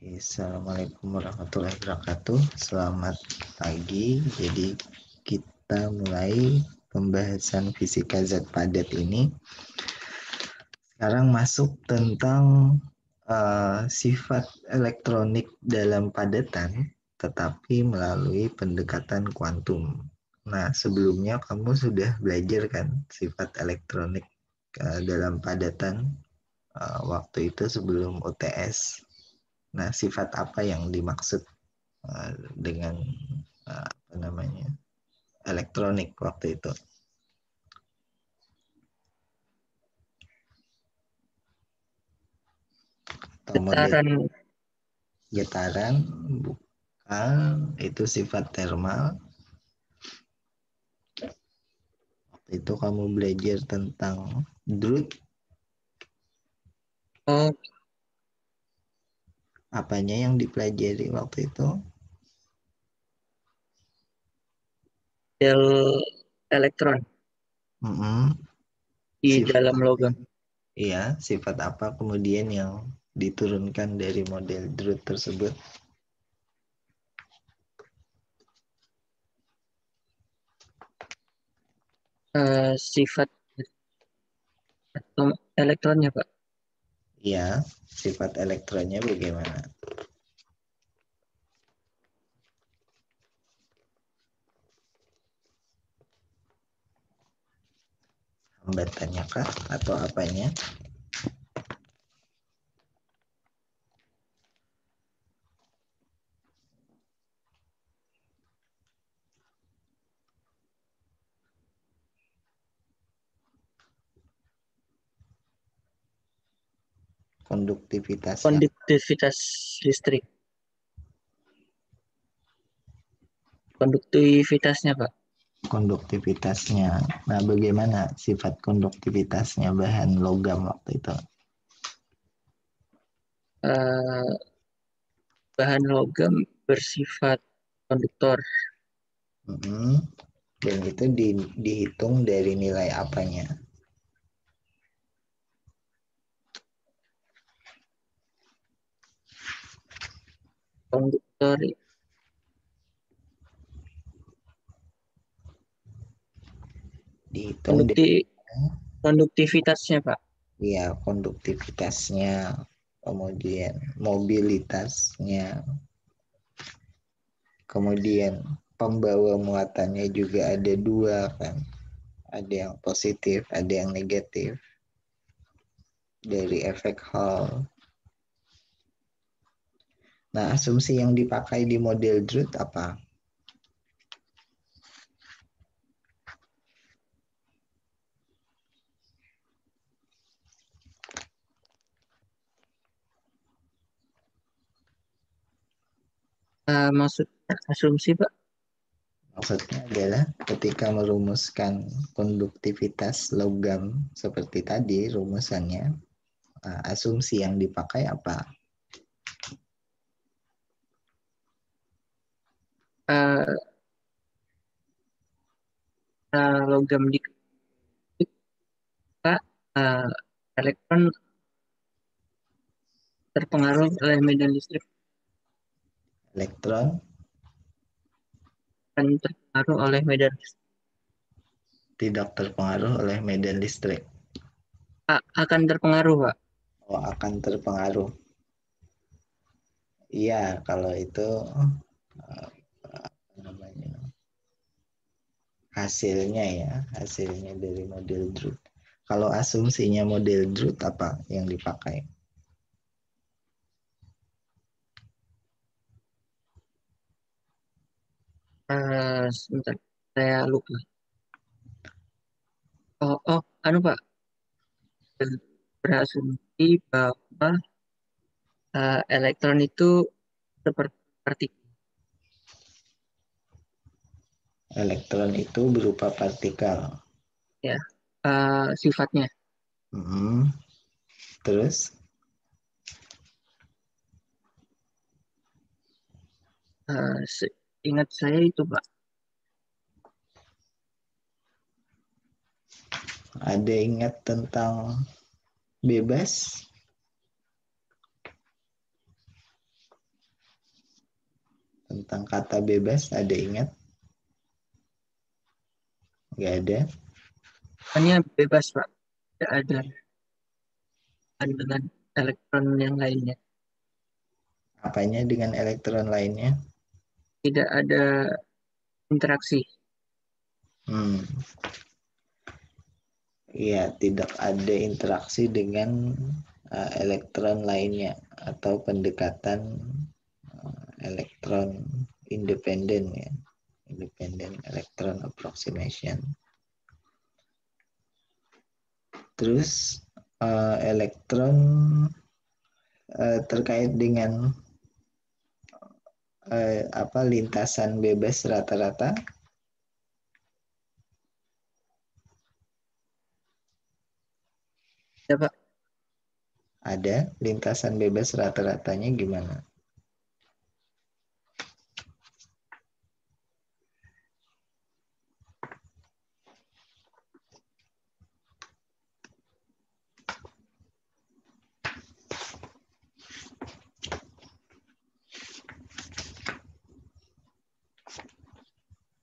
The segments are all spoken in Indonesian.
Assalamualaikum warahmatullahi wabarakatuh. Selamat pagi. Jadi kita mulai pembahasan fisika zat padat ini. Sekarang masuk tentang sifat elektronik dalam padatan, tetapi melalui pendekatan kuantum. Nah, sebelumnya kamu sudah belajar kan sifat elektronik dalam padatan waktu itu sebelum UTS. Nah, sifat apa yang dimaksud dengan apa namanya elektronik waktu itu? Atau model Getaran. getaran? Bukan, itu sifat termal. Waktu itu kamu belajar tentang Drude. Oh, Apanya yang dipelajari waktu itu? del elektron Mm-mm. di Sifat dalam apa? logam. Iya, sifat apa kemudian yang diturunkan dari model Drude tersebut? Sifat atom elektronnya, Pak. Iya, sifat elektronnya bagaimana? Hambatannya kah atau apanya? Konduktivitasnya. Konduktivitas listrik. Konduktivitasnya, Pak. Konduktivitasnya. Nah, bagaimana sifat konduktivitasnya bahan logam waktu itu? Eh, Bahan logam bersifat konduktor. Hmm. Dan itu dihitung dari nilai apanya? Konduktor Dihitung kondukti dari konduktivitasnya, Pak. ya konduktivitasnya, kemudian mobilitasnya, kemudian pembawa muatannya juga ada dua kan, ada yang positif, ada yang negatif dari efek Hall. Nah, asumsi yang dipakai di model Drude apa? Maksud asumsi, Pak. Maksudnya adalah ketika merumuskan konduktivitas logam seperti tadi rumusannya, asumsi yang dipakai apa? Eh, Logam di Pak, eh, elektron terpengaruh oleh medan listrik Elektron dan terpengaruh oleh medan listrik. tidak terpengaruh oleh medan listrik. Akan terpengaruh, Pak. Oh, akan terpengaruh. Iya, kalau itu apa namanya hasilnya ya, hasilnya dari model Drude. Kalau asumsinya model Drude apa yang dipakai? Sebentar, saya lupa. Anu Pak, berasumsi bahwa elektron itu seperti partikel, Elektron itu berupa partikel. ya. Sifatnya, Hmm. Terus ingat saya itu Pak. ada ingat tentang bebas? Tentang kata bebas ada ingat? Nggak ada. Hanya bebas, Pak. Tidak ada dengan elektron yang lainnya. Apanya dengan elektron lainnya? Tidak ada interaksi. Hmm. Ya, tidak ada interaksi dengan elektron lainnya atau pendekatan elektron independen ya. Independent electron approximation. Terus elektron terkait dengan apa lintasan bebas rata-rata Ya, Pak. ada lintasan bebas rata-ratanya gimana?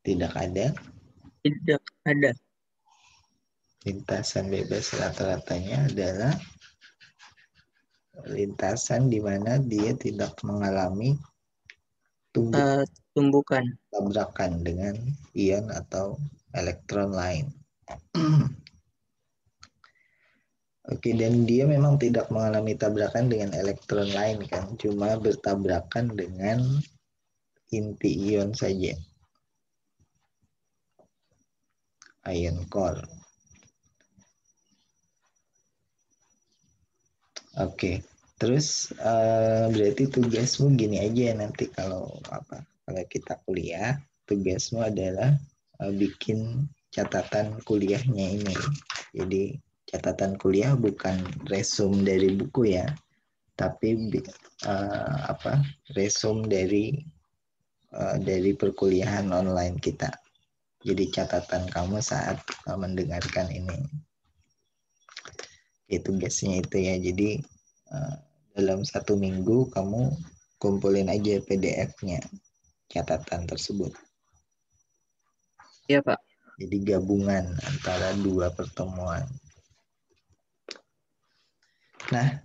Tidak ada. Tidak ada. Lintasan bebas rata-ratanya adalah lintasan di mana dia tidak mengalami Eh, tumbukan. tabrakan dengan ion atau elektron lain. Oke, dan dia memang tidak mengalami tabrakan dengan elektron lain kan, cuma bertabrakan dengan inti ion saja, ion core. Oke, terus berarti tugasmu gini aja nanti kalau kalau kita kuliah, tugasmu adalah bikin catatan kuliahnya ini. Jadi catatan kuliah bukan resume dari buku ya, tapi resume dari perkuliahan online kita. Jadi catatan kamu saat mendengarkan ini. Itu tugasnya itu ya. Jadi dalam 1 minggu kamu kumpulin aja PDF-nya catatan tersebut. Ya, Pak. Jadi gabungan antara 2 pertemuan. Nah,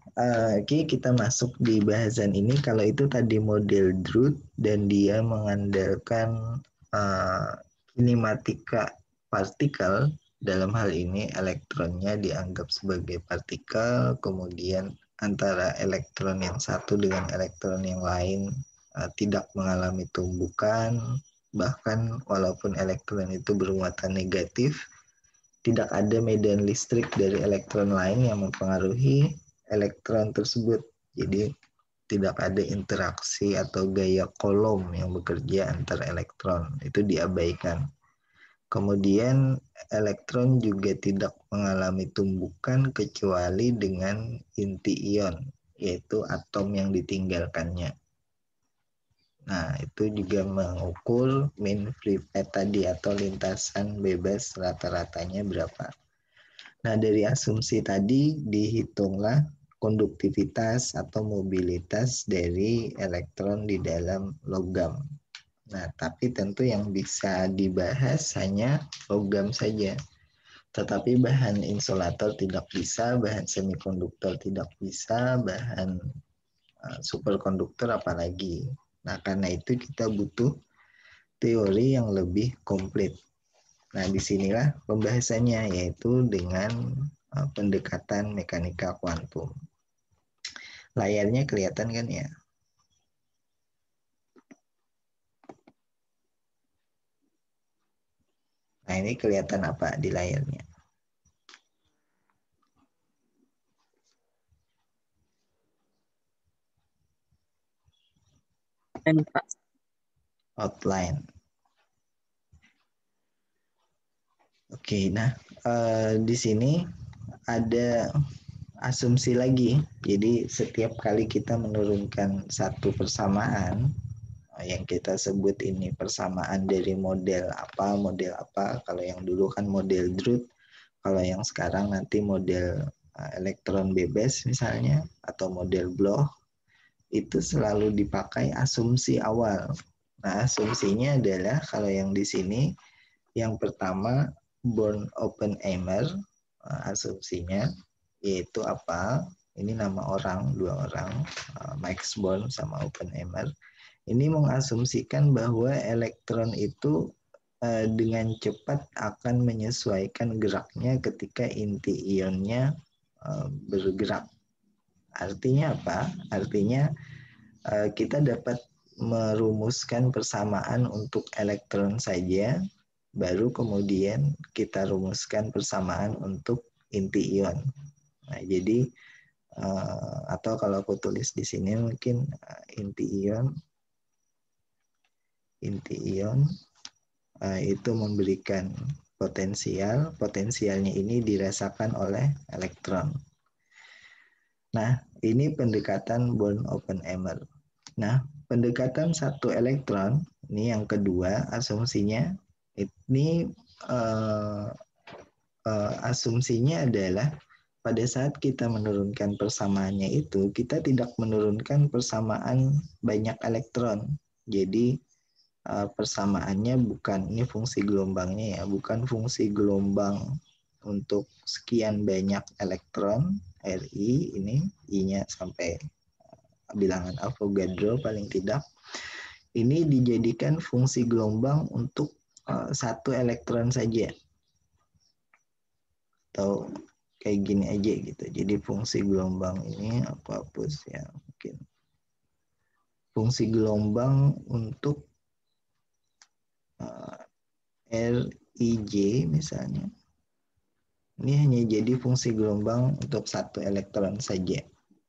oke, kita masuk di bahasan ini. Kalau itu tadi model Drude dan dia mengandalkan kinematika partikel. Dalam hal ini elektronnya dianggap sebagai partikel, kemudian antara elektron yang satu dengan elektron yang lain tidak mengalami tumbukan, bahkan walaupun elektron itu bermuatan negatif, tidak ada medan listrik dari elektron lain yang mempengaruhi elektron tersebut. Jadi tidak ada interaksi atau gaya kolom yang bekerja antar elektron. Itu diabaikan. Kemudian elektron juga tidak mengalami tumbukan kecuali dengan inti ion, yaitu atom yang ditinggalkannya. Nah, itu juga mengukur mean free path tadi atau lintasan bebas rata-ratanya berapa. Nah, dari asumsi tadi dihitunglah konduktivitas atau mobilitas dari elektron di dalam logam. Nah, tapi tentu yang bisa dibahas hanya logam saja. Tetapi bahan insulator tidak bisa, bahan semikonduktor tidak bisa, bahan superkonduktor apalagi. Nah, karena itu kita butuh teori yang lebih komplit. Nah, disinilah pembahasannya, yaitu dengan pendekatan mekanika kuantum. Layarnya kelihatan kan ya? Nah, ini kelihatan apa di layarnya? Dan, Pak. Outline. Oke, nah di sini ada asumsi lagi. Jadi setiap kali kita menurunkan satu persamaan yang kita sebut ini persamaan dari model apa. Kalau yang dulu kan model Drude, kalau yang sekarang nanti model elektron bebas misalnya atau model Bloch, itu selalu dipakai asumsi awal. Nah, asumsinya adalah kalau yang di sini, yang pertama Born Oppenheimer, asumsinya yaitu apa? Ini nama orang, dua orang, Max Born sama Oppenheimer. Ini mengasumsikan bahwa elektron itu dengan cepat akan menyesuaikan geraknya ketika inti ionnya bergerak. Artinya apa? Artinya kita dapat merumuskan persamaan untuk elektron saja, baru kemudian kita rumuskan persamaan untuk inti ion. Nah, jadi atau kalau aku tulis di sini mungkin inti ion itu memberikan potensialnya ini dirasakan oleh elektron. Nah, ini pendekatan Born-Oppenheimer. Nah, pendekatan satu elektron, ini yang kedua asumsinya, ini asumsinya adalah pada saat kita menurunkan persamaannya itu, kita tidak menurunkan persamaan banyak elektron. Jadi persamaannya bukan, ini fungsi gelombangnya ya, bukan fungsi gelombang untuk sekian banyak elektron, Ri ini, I-nya sampai bilangan Avogadro paling tidak. Ini dijadikan fungsi gelombang untuk satu elektron saja. Atau kayak gini aja gitu. Jadi fungsi gelombang ini aku hapus ya mungkin. Fungsi gelombang untuk Rij misalnya. Ini hanya jadi fungsi gelombang untuk satu elektron saja.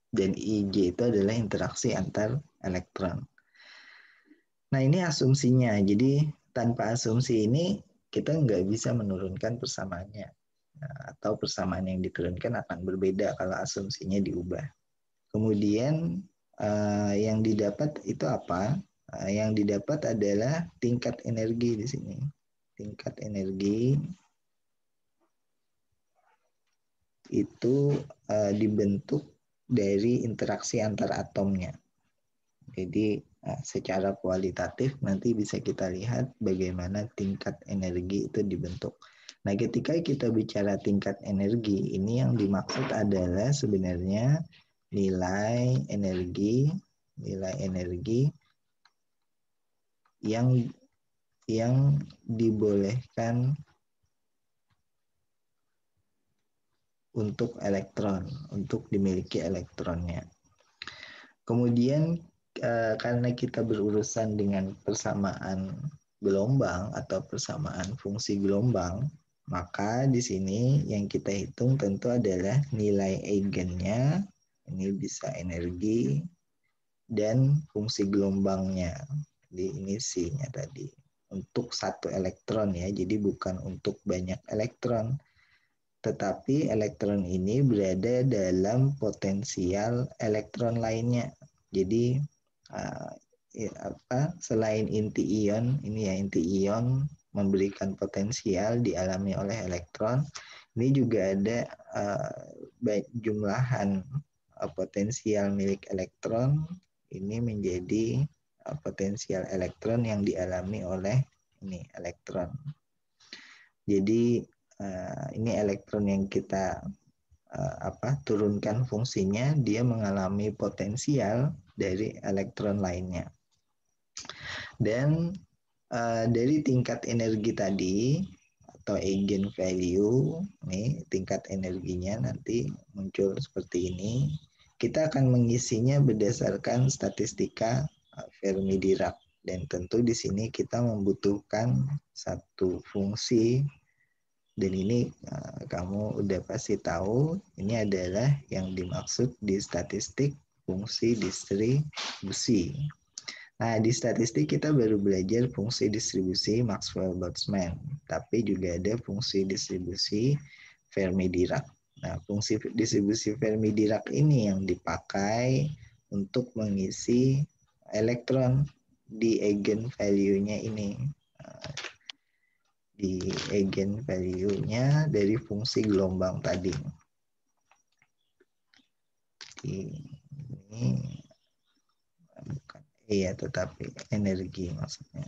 Dan Ij itu adalah interaksi antar elektron. Nah ini asumsinya. Jadi tanpa asumsi ini kita nggak bisa menurunkan persamaannya. Nah, atau persamaan yang diturunkan akan berbeda kalau asumsinya diubah. Kemudian yang didapat itu apa? Yang didapat adalah tingkat energi di sini. Tingkat energi itu dibentuk dari interaksi antar atomnya. Jadi secara kualitatif nanti bisa kita lihat bagaimana tingkat energi itu dibentuk. Nah, ketika kita bicara tingkat energi, ini yang dimaksud adalah sebenarnya nilai energi yang dibolehkan untuk elektron, untuk dimiliki elektronnya. Kemudian karena kita berurusan dengan persamaan gelombang atau persamaan fungsi gelombang, maka di sini yang kita hitung tentu adalah nilai eigennya, ini bisa energi, dan fungsi gelombangnya. Jadi ini C-nya tadi. Untuk satu elektron ya, jadi bukan untuk banyak elektron. Tetapi elektron ini berada dalam potensial elektron lainnya. Jadi selain inti ion, ini ya inti ion memberikan potensial dialami oleh elektron. Ini juga ada jumlahan potensial milik elektron. Ini menjadi potensial elektron yang dialami oleh ini elektron. Jadi ini elektron yang kita turunkan fungsinya, dia mengalami potensial dari elektron lainnya. Dan dari tingkat energi tadi atau eigen value, nih tingkat energinya nanti muncul seperti ini. Kita akan mengisinya berdasarkan statistika Fermi-Dirac, dan tentu di sini kita membutuhkan satu fungsi. Dan ini kamu udah pasti tahu, ini adalah yang dimaksud di statistik fungsi distribusi. Nah, di statistik kita baru belajar fungsi distribusi Maxwell-Boltzmann, tapi juga ada fungsi distribusi Fermi-Dirac. Nah, fungsi distribusi Fermi-Dirac ini yang dipakai untuk mengisi elektron di eigen value-nya ini. Di eigen value-nya dari fungsi gelombang tadi. Ini bukan Iya, tetapi energi maksudnya.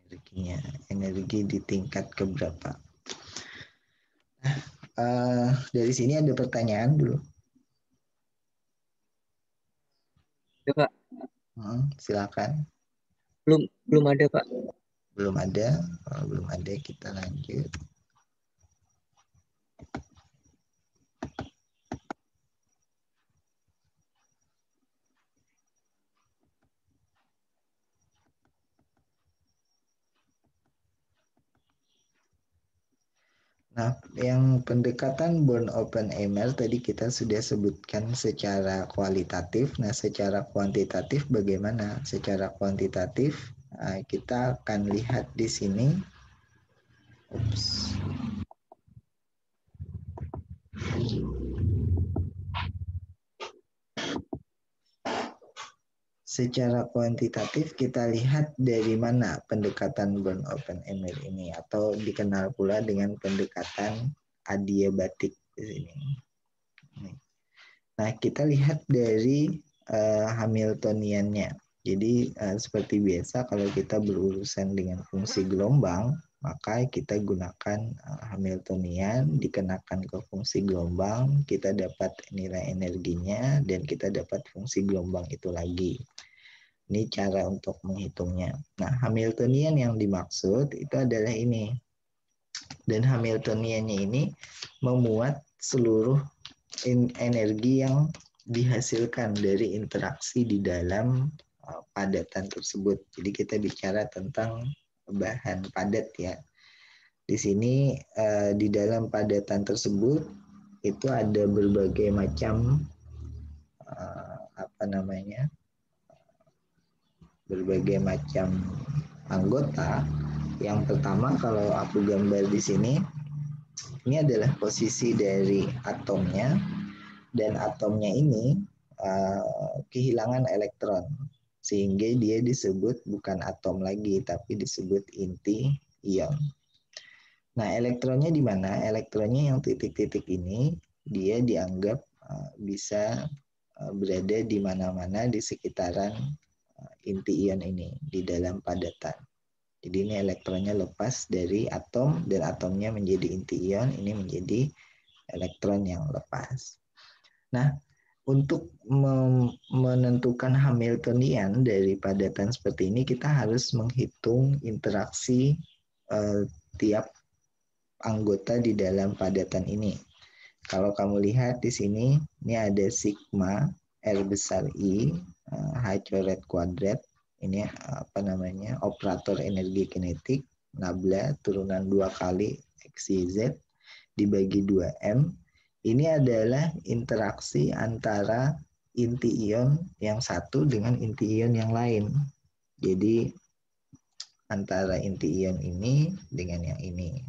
Energinya, energi di tingkat keberapa. Dari sini ada pertanyaan dulu. Ya, Pak. Silakan. Belum ada, Pak. Belum ada. Kalau belum ada, kita lanjut. Nah, yang pendekatan Born Open ML tadi kita sudah sebutkan secara kualitatif. Nah, secara kuantitatif bagaimana? Secara kuantitatif kita akan lihat di sini. Secara kuantitatif kita lihat dari mana pendekatan Born Open ML ini, atau dikenal pula dengan pendekatan adiabatik di sini. Nah, kita lihat dari Hamiltoniannya. Jadi seperti biasa kalau kita berurusan dengan fungsi gelombang, maka kita gunakan Hamiltonian, dikenakan ke fungsi gelombang, kita dapat nilai energinya, dan kita dapat fungsi gelombang itu lagi. Ini cara untuk menghitungnya. Nah, Hamiltonian yang dimaksud itu adalah ini. Dan Hamiltoniannya ini memuat seluruh energi yang dihasilkan dari interaksi di dalam padatan tersebut. Jadi kita bicara tentang bahan padat ya. Di sini di dalam padatan tersebut itu ada berbagai macam berbagai macam anggota. Yang pertama kalau aku gambar di sini, ini adalah posisi dari atomnya, dan atomnya ini kehilangan elektron, sehingga dia disebut bukan atom lagi, tapi disebut inti ion. Nah, elektronnya di mana? Elektronnya yang titik-titik ini, dia dianggap bisa berada di mana-mana di sekitaran inti ion ini, di dalam padatan. Jadi ini elektronnya lepas dari atom, dan atomnya menjadi inti ion, ini menjadi elektron yang lepas. Nah, untuk menentukan Hamiltonian dari padatan seperti ini, kita harus menghitung interaksi tiap anggota di dalam padatan ini. Kalau kamu lihat di sini, ini ada sigma R besar I, H coret kuadrat, ini operator energi kinetik, nabla turunan 2 kali XYZ dibagi 2M. Ini adalah interaksi antara inti ion yang satu dengan inti ion yang lain. Jadi antara inti ion ini dengan yang ini.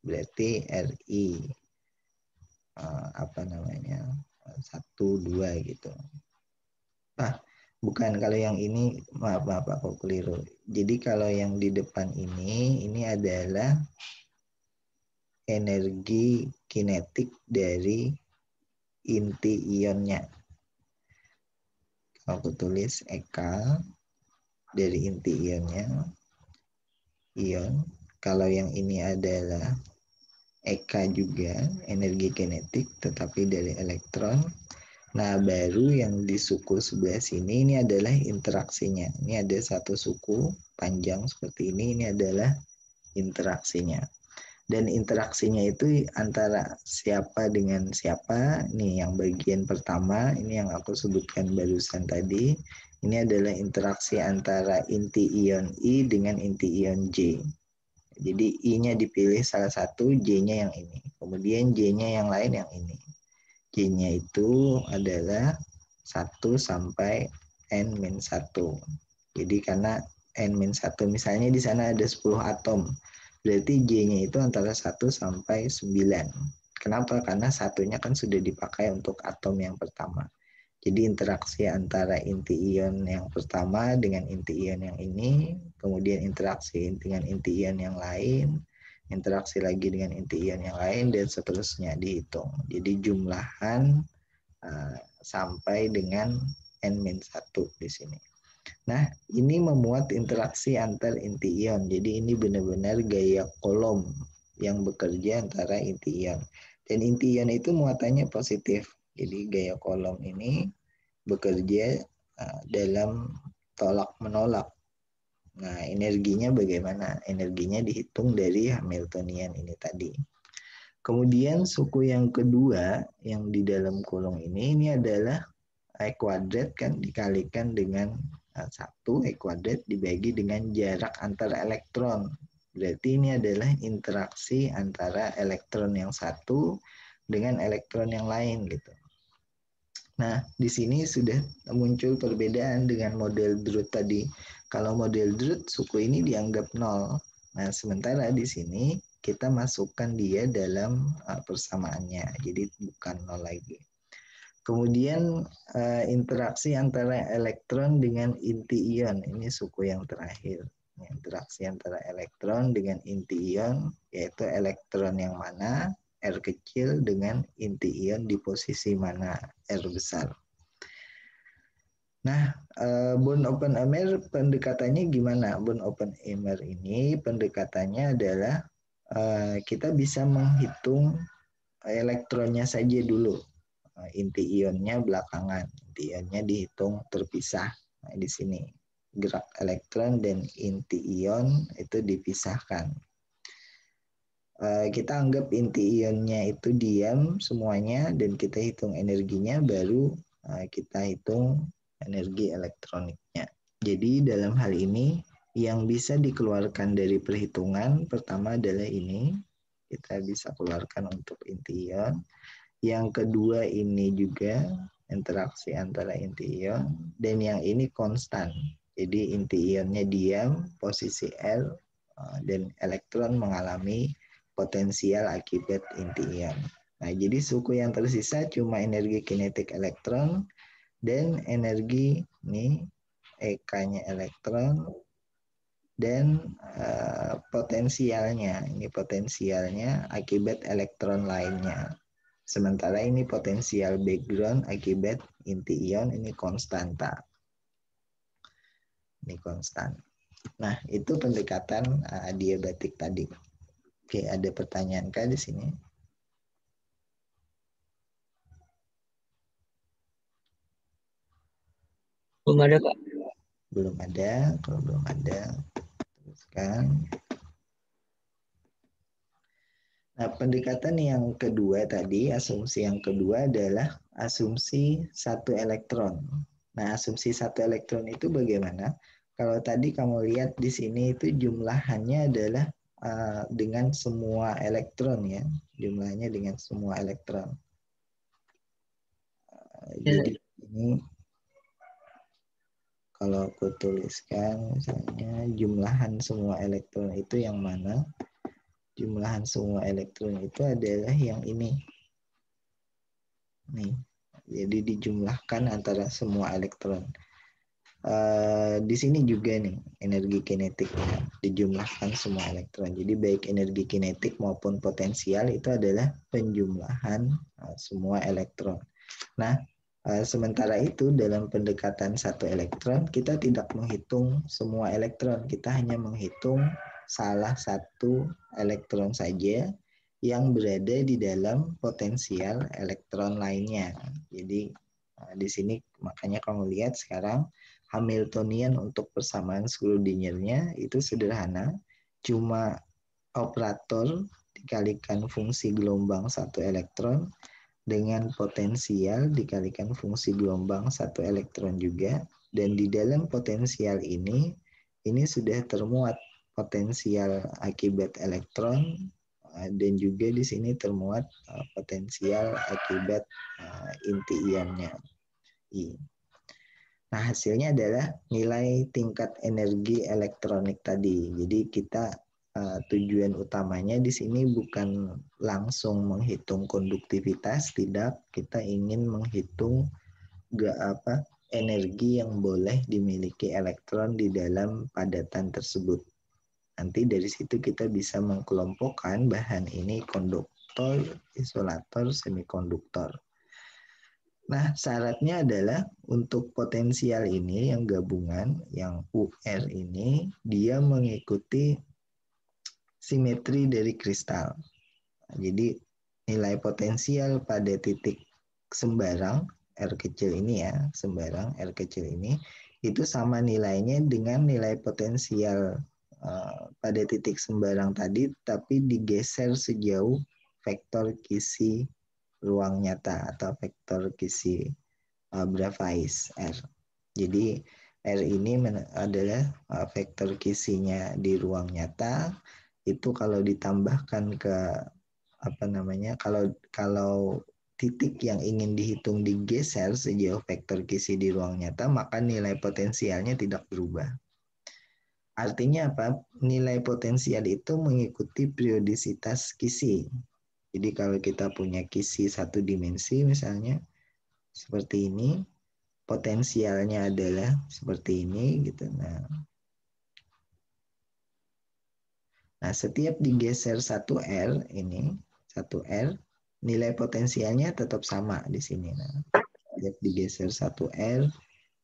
Berarti Ri 1, 2 gitu. Bukan, kalau yang ini maaf aku keliru. Jadi kalau yang di depan ini adalah energi kinetik dari inti ionnya. Aku tulis Eka dari inti ionnya, ion. Kalau yang ini adalah Eka juga, energi kinetik, tetapi dari elektron. Nah, baru yang di suku sebelah sini, ini adalah interaksinya. Ini ada satu suku panjang seperti ini adalah interaksinya. Dan interaksinya itu antara siapa dengan siapa. Nih yang bagian pertama, ini yang aku sebutkan barusan tadi. Ini adalah interaksi antara inti ion I dengan inti ion J. Jadi I-nya dipilih salah satu, J-nya yang ini. Kemudian J-nya yang lain yang ini. J-nya itu adalah 1 sampai N-1. Jadi karena N-1, misalnya di sana ada 10 atom. Berarti J-nya itu antara 1 sampai 9. Kenapa? Karena satunya kan sudah dipakai untuk atom yang pertama. Jadi interaksi antara inti ion yang pertama dengan inti ion yang ini, kemudian interaksi dengan inti ion yang lain, interaksi lagi dengan inti ion yang lain, dan seterusnya dihitung. Jadi jumlahan sampai dengan N-1 di sini. Nah, ini memuat interaksi antar inti ion. Jadi ini benar-benar gaya Coulomb yang bekerja antara inti ion. Dan inti ion itu muatannya positif. Jadi gaya Coulomb ini bekerja dalam tolak-menolak. Nah, energinya bagaimana? Energinya dihitung dari Hamiltonian ini tadi. Kemudian suku yang kedua yang di dalam kolom ini adalah E kuadrat kan dikalikan dengan 1 E kuadrat dibagi dengan jarak antara elektron. Berarti ini adalah interaksi antara elektron yang satu dengan elektron yang lain gitu. Nah, di sini sudah muncul perbedaan dengan model Drude tadi. Kalau model Drude, suku ini dianggap 0. Nah, sementara di sini kita masukkan dia dalam persamaannya. Jadi bukan 0 lagi. Kemudian interaksi antara elektron dengan inti ion. Ini suku yang terakhir. Interaksi antara elektron dengan inti ion, yaitu elektron yang mana, R kecil, dengan inti ion di posisi mana, R besar. Nah, bond open Eimer pendekatannya gimana? Bond open Eimer ini pendekatannya adalah kita bisa menghitung elektronnya saja dulu. Inti ionnya belakangan. Inti ionnya dihitung terpisah. Nah, di sini gerak elektron dan inti ion itu dipisahkan. Kita anggap inti ionnya itu diam semuanya dan kita hitung energinya, baru kita hitung energi elektroniknya. Jadi dalam hal ini yang bisa dikeluarkan dari perhitungan pertama adalah ini, kita bisa keluarkan untuk inti ion. Yang kedua ini juga interaksi antara inti ion, dan yang ini konstan. Jadi inti ionnya diam, posisi L, dan elektron mengalami potensial akibat inti ion. Nah, jadi suku yang tersisa cuma energi kinetik elektron dan energi ini EK-nya elektron dan potensialnya. Ini potensialnya akibat elektron lainnya. Sementara ini potensial background akibat inti ion ini konstanta. Ini konstan. Nah, itu pendekatan adiabatik tadi. Oke, ada pertanyaan kah di sini? Belum ada, Pak. Belum ada. Kalau belum ada, teruskan. Nah, pendekatan yang kedua tadi, asumsi yang kedua adalah asumsi satu elektron. Nah, asumsi satu elektron itu bagaimana? Kalau tadi kamu lihat di sini itu jumlahannya adalah dengan semua elektron ya, jumlahnya dengan semua elektron. Jadi ini kalau aku tuliskan misalnya jumlahan semua elektron itu yang mana? Jumlahan semua elektron itu adalah yang ini. Nih, jadi dijumlahkan antara semua elektron. Di sini juga nih energi kinetiknya dijumlahkan semua elektron. Jadi baik energi kinetik maupun potensial itu adalah penjumlahan semua elektron. Nah, sementara itu dalam pendekatan satu elektron kita tidak menghitung semua elektron, kita hanya menghitung salah satu elektron saja yang berada di dalam potensial elektron lainnya. Jadi di sini makanya kamu lihat sekarang Hamiltonian untuk persamaan Schrödinger-nya itu sederhana, cuma operator dikalikan fungsi gelombang satu elektron dengan potensial dikalikan fungsi gelombang satu elektron juga, dan di dalam potensial ini sudah termuat potensial akibat elektron dan juga di sini termuat potensial akibat inti ionnya I. Nah, hasilnya adalah nilai tingkat energi elektronik tadi. Jadi kita tujuan utamanya di sini bukan langsung menghitung konduktivitas, tidak. Kita ingin menghitung energi yang boleh dimiliki elektron di dalam padatan tersebut. Nanti dari situ kita bisa mengkelompokkan bahan ini konduktor, isolator, semikonduktor. Nah, syaratnya adalah untuk potensial ini yang gabungan, yang UR ini, dia mengikuti simetri dari kristal. Jadi nilai potensial pada titik sembarang R kecil ini ya, sembarang R kecil ini itu sama nilainya dengan nilai potensial pada titik sembarang tadi, tapi digeser sejauh vektor kisi ruang nyata atau vektor kisi Bravais R. Jadi R ini adalah vektor kisinya di ruang nyata. Itu kalau ditambahkan ke apa namanya, kalau titik yang ingin dihitung digeser sejauh vektor kisi di ruang nyata, maka nilai potensialnya tidak berubah. Artinya apa? Nilai potensial itu mengikuti periodisitas kisi. Jadi kalau kita punya kisi satu dimensi misalnya seperti ini, potensialnya adalah seperti ini gitu. Nah, setiap digeser satu R ini, satu R, nilai potensialnya tetap sama di sini. Nah, setiap digeser satu R,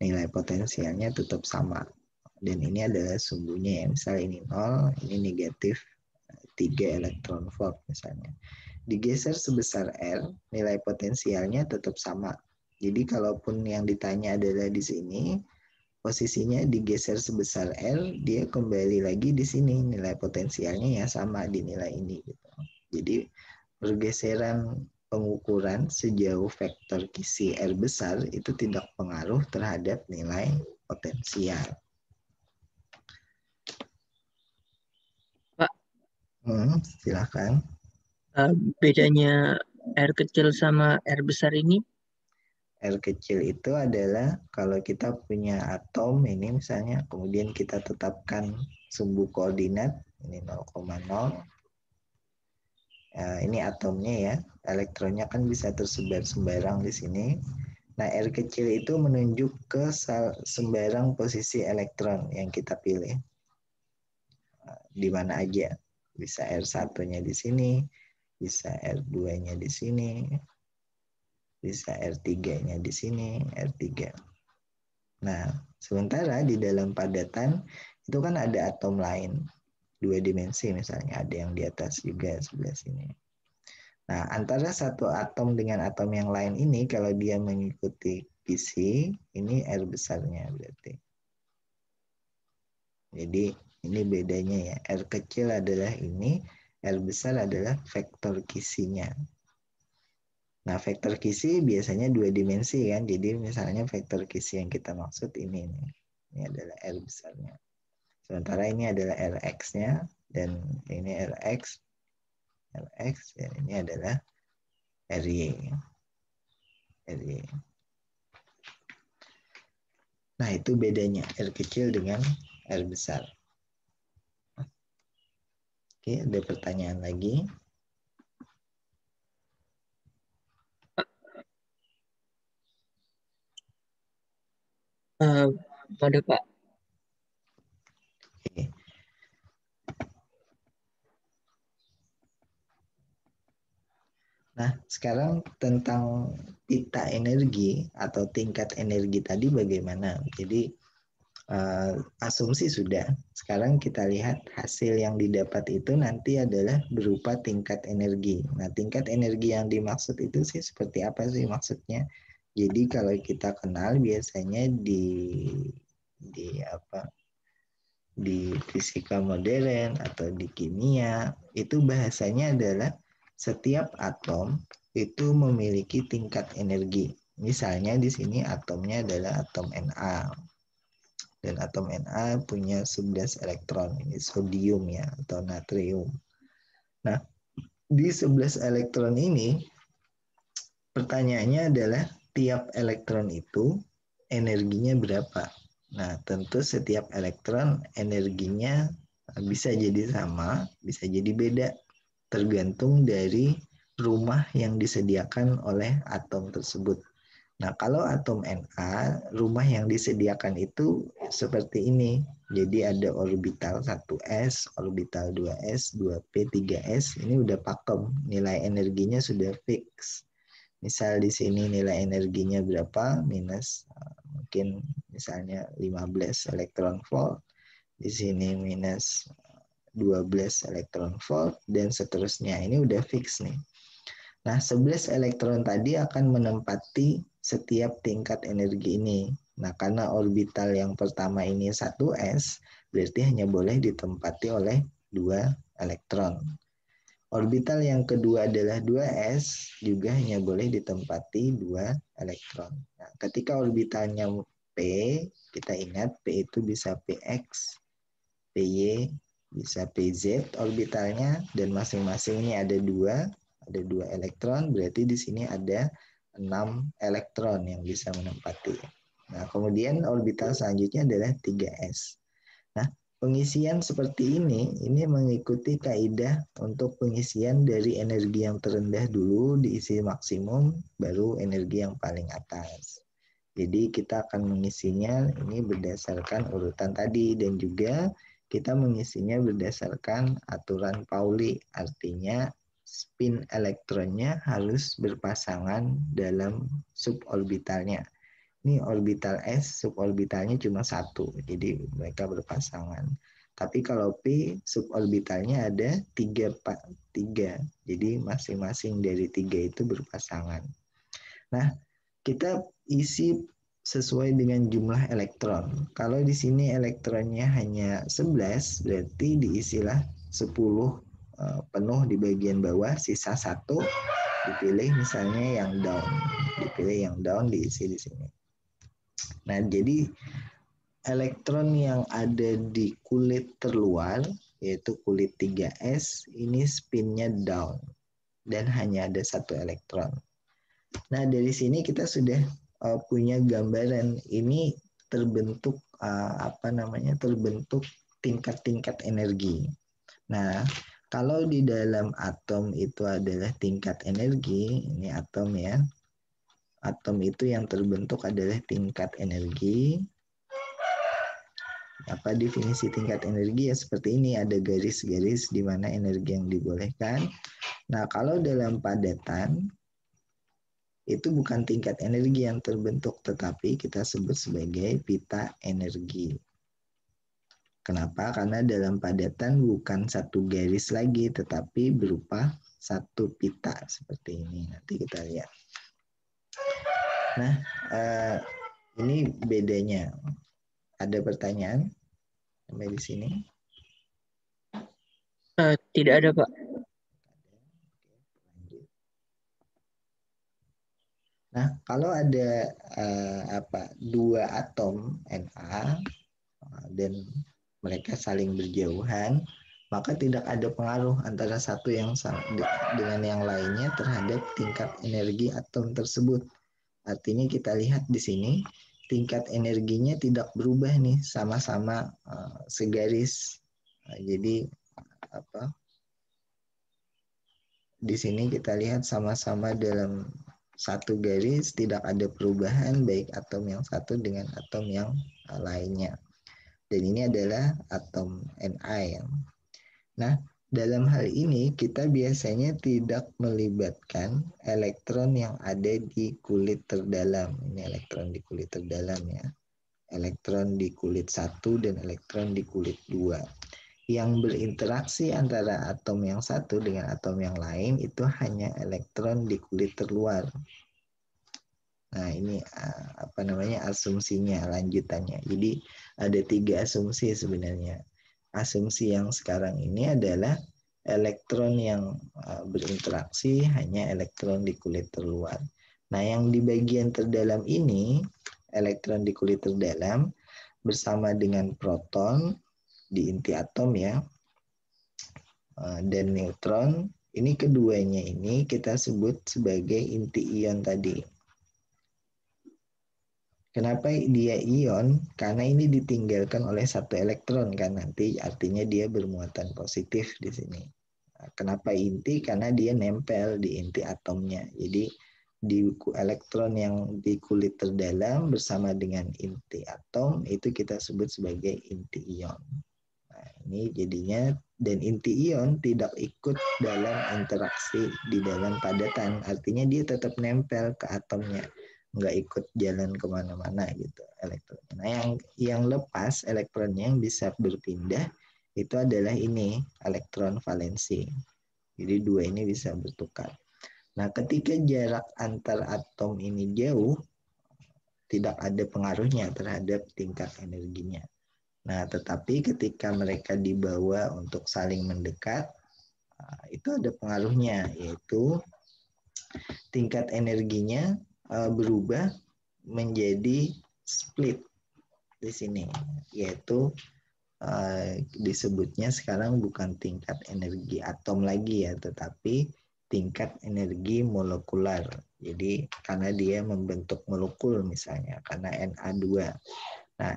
nilai potensialnya tetap sama. Dan ini adalah sumbunya ya. Misalnya ini 0, ini negatif 3 elektron volt misalnya. Digeser sebesar R, nilai potensialnya tetap sama. Jadi kalaupun yang ditanya adalah di sini, posisinya digeser sebesar L, dia kembali lagi di sini, nilai potensialnya ya sama di nilai ini gitu. Jadi pergeseran pengukuran sejauh vektor kisi R besar itu tidak pengaruh terhadap nilai potensial. Pak, Silakan. bedanya R kecil sama R besar ini? R kecil itu adalah kalau kita punya atom ini misalnya, kemudian kita tetapkan sumbu koordinat ini 0,0. Ini atomnya ya, elektronnya kan bisa tersebar sembarang di sini. Nah, R kecil itu menunjuk ke sembarang posisi elektron yang kita pilih. Di mana aja. Bisa R1-nya di sini, bisa R2-nya di sini, bisa R3-nya di sini, R3. Nah, sementara di dalam padatan itu kan ada atom lain, 2 dimensi misalnya, ada yang di atas juga sebelah sini. Nah, antara satu atom dengan atom yang lain ini, kalau dia mengikuti kisi, ini R besarnya berarti. Jadi, ini bedanya ya. R kecil adalah ini, R besar adalah vektor kisinya. Nah, vektor kisi biasanya 2 dimensi kan. Jadi, misalnya vektor kisi yang kita maksud ini nih. Ini adalah R besarnya. Sementara ini adalah Rx-nya, dan ini Rx, dan ini adalah Ry. Nah, itu bedanya R kecil dengan R besar. Oke, ada pertanyaan lagi? Ada Pak. Oke. Nah, sekarang tentang pita energi atau tingkat energi tadi bagaimana? Jadi, asumsi sudah. Sekarang kita lihat hasil yang didapat itu nanti adalah berupa tingkat energi. Nah, tingkat energi yang dimaksud itu sih seperti apa sih maksudnya? Jadi kalau kita kenal biasanya di fisika modern atau di kimia itu bahasanya adalah setiap atom itu memiliki tingkat energi. Misalnya di sini atomnya adalah atom Na. Dan atom Na punya 11 elektron, ini sodium ya atau natrium. Nah, di 11 elektron ini pertanyaannya adalah tiap elektron itu energinya berapa? Nah, tentu setiap elektron energinya bisa jadi sama, bisa jadi beda, tergantung dari rumah yang disediakan oleh atom tersebut. Nah, kalau atom Na, rumah yang disediakan itu seperti ini. Jadi ada orbital 1s, orbital 2s, 2p, 3s. Ini udah pakem, nilai energinya sudah fix. Misal di sini nilai energinya berapa? Minus mungkin misalnya 15 elektron volt. Di sini minus 12 elektron volt dan seterusnya. Ini udah fix nih. Nah, 11 elektron tadi akan menempati setiap tingkat energi ini. Nah, karena orbital yang pertama ini 1s, berarti hanya boleh ditempati oleh 2 elektron. Orbital yang kedua adalah 2s, juga hanya boleh ditempati 2 elektron. Nah, ketika orbitalnya p, kita ingat p itu bisa px, py, bisa pz orbitalnya, dan masing-masing ini ada 2 elektron, berarti di sini ada 6 elektron yang bisa menempati. Nah, kemudian orbital selanjutnya adalah 3s. Nah, pengisian seperti ini mengikuti kaidah untuk pengisian dari energi yang terendah dulu diisi maksimum, baru energi yang paling atas. Jadi kita akan mengisinya ini berdasarkan urutan tadi, dan juga kita mengisinya berdasarkan aturan Pauli, artinya spin elektronnya harus berpasangan dalam suborbitalnya. Ini orbital S, suborbitalnya cuma 1, jadi mereka berpasangan. Tapi kalau P, suborbitalnya ada 3, jadi masing-masing dari 3 itu berpasangan. Nah, kita isi sesuai dengan jumlah elektron. Kalau di sini elektronnya hanya 11, berarti diisilah 10 penuh di bagian bawah, sisa 1 dipilih misalnya yang down. Dipilih yang down, diisi di sini. Nah, jadi elektron yang ada di kulit terluar, yaitu kulit 3s, ini spinnya down dan hanya ada 1 elektron. Nah, dari sini kita sudah punya gambaran ini terbentuk terbentuk tingkat-tingkat energi. Nah, kalau di dalam atom itu adalah tingkat energi, ini atom ya. Atom itu yang terbentuk adalah tingkat energi. Apa definisi tingkat energi? Ya seperti ini, ada garis-garis di mana energi yang dibolehkan. Nah, kalau dalam padatan itu bukan tingkat energi yang terbentuk, tetapi kita sebut sebagai pita energi. Kenapa? Karena dalam padatan bukan satu garis lagi, tetapi berupa satu pita seperti ini. Nanti kita lihat. Nah, ini bedanya. Ada pertanyaan sampai di sini? Tidak ada, Pak. Nah, kalau ada dua atom Na dan mereka saling berjauhan, maka tidak ada pengaruh antara satu yang dengan yang lainnya terhadap tingkat energi atom tersebut. Artinya kita lihat di sini tingkat energinya tidak berubah nih, sama-sama segaris. Jadi di sini kita lihat sama-sama dalam satu garis, tidak ada perubahan baik atom yang satu dengan atom yang lainnya. Dan ini adalah atom Na ya. Nah, dalam hal ini kita biasanya tidak melibatkan elektron yang ada di kulit terdalam. Ini elektron di kulit terdalam ya. Elektron di kulit 1 dan elektron di kulit 2. Yang berinteraksi antara atom yang satu dengan atom yang lain itu hanya elektron di kulit terluar. Nah, ini asumsinya, lanjutannya. Jadi ada 3 asumsi sebenarnya. Asumsi yang sekarang ini adalah elektron yang berinteraksi hanya elektron di kulit terluar. Nah, yang di bagian terdalam ini, elektron di kulit terdalam bersama dengan proton di inti atom ya, dan neutron, ini keduanya ini kita sebut sebagai inti ion tadi. Kenapa dia ion? Karena ini ditinggalkan oleh 1 elektron kan, nanti artinya dia bermuatan positif di sini. Kenapa inti? Karena dia nempel di inti atomnya. Jadi di elektron yang di kulit terdalam bersama dengan inti atom itu kita sebut sebagai inti ion. Nah, ini jadinya, dan inti ion tidak ikut dalam interaksi di dalam padatan. Artinya dia tetap nempel ke atomnya, nggak ikut jalan kemana-mana gitu elektronnya. Nah, yang lepas elektronnya yang bisa berpindah itu adalah ini elektron valensi. Jadi dua ini bisa bertukar. Nah, ketika jarak antar atom ini jauh, tidak ada pengaruhnya terhadap tingkat energinya. Nah, tetapi ketika mereka dibawa untuk saling mendekat, itu ada pengaruhnya, yaitu tingkat energinya berubah menjadi split di sini, yaitu disebutnya sekarang bukan tingkat energi atom lagi ya, tetapi tingkat energi molekular. Jadi karena dia membentuk molekul misalnya, karena Na2. Nah,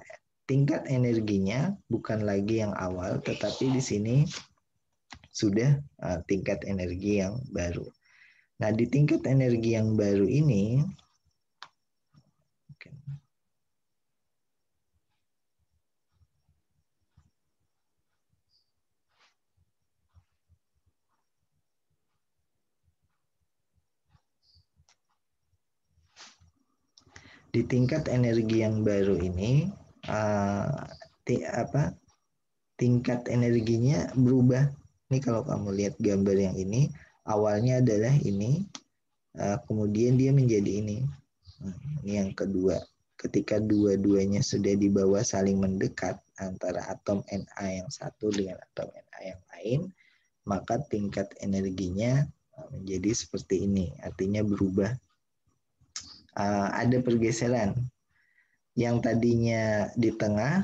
tingkat energinya bukan lagi yang awal, tetapi di sini sudah tingkat energi yang baru. Nah, di tingkat energi yang baru ini, di tingkat energi yang baru ini, tingkat energinya berubah. Ini kalau kamu lihat gambar yang ini, awalnya adalah ini, kemudian dia menjadi ini. Ini yang kedua. Ketika dua-duanya sudah dibawa saling mendekat antara atom Na yang satu dengan atom Na yang lain, maka tingkat energinya menjadi seperti ini. Artinya berubah. Ada pergeseran. Yang tadinya di tengah,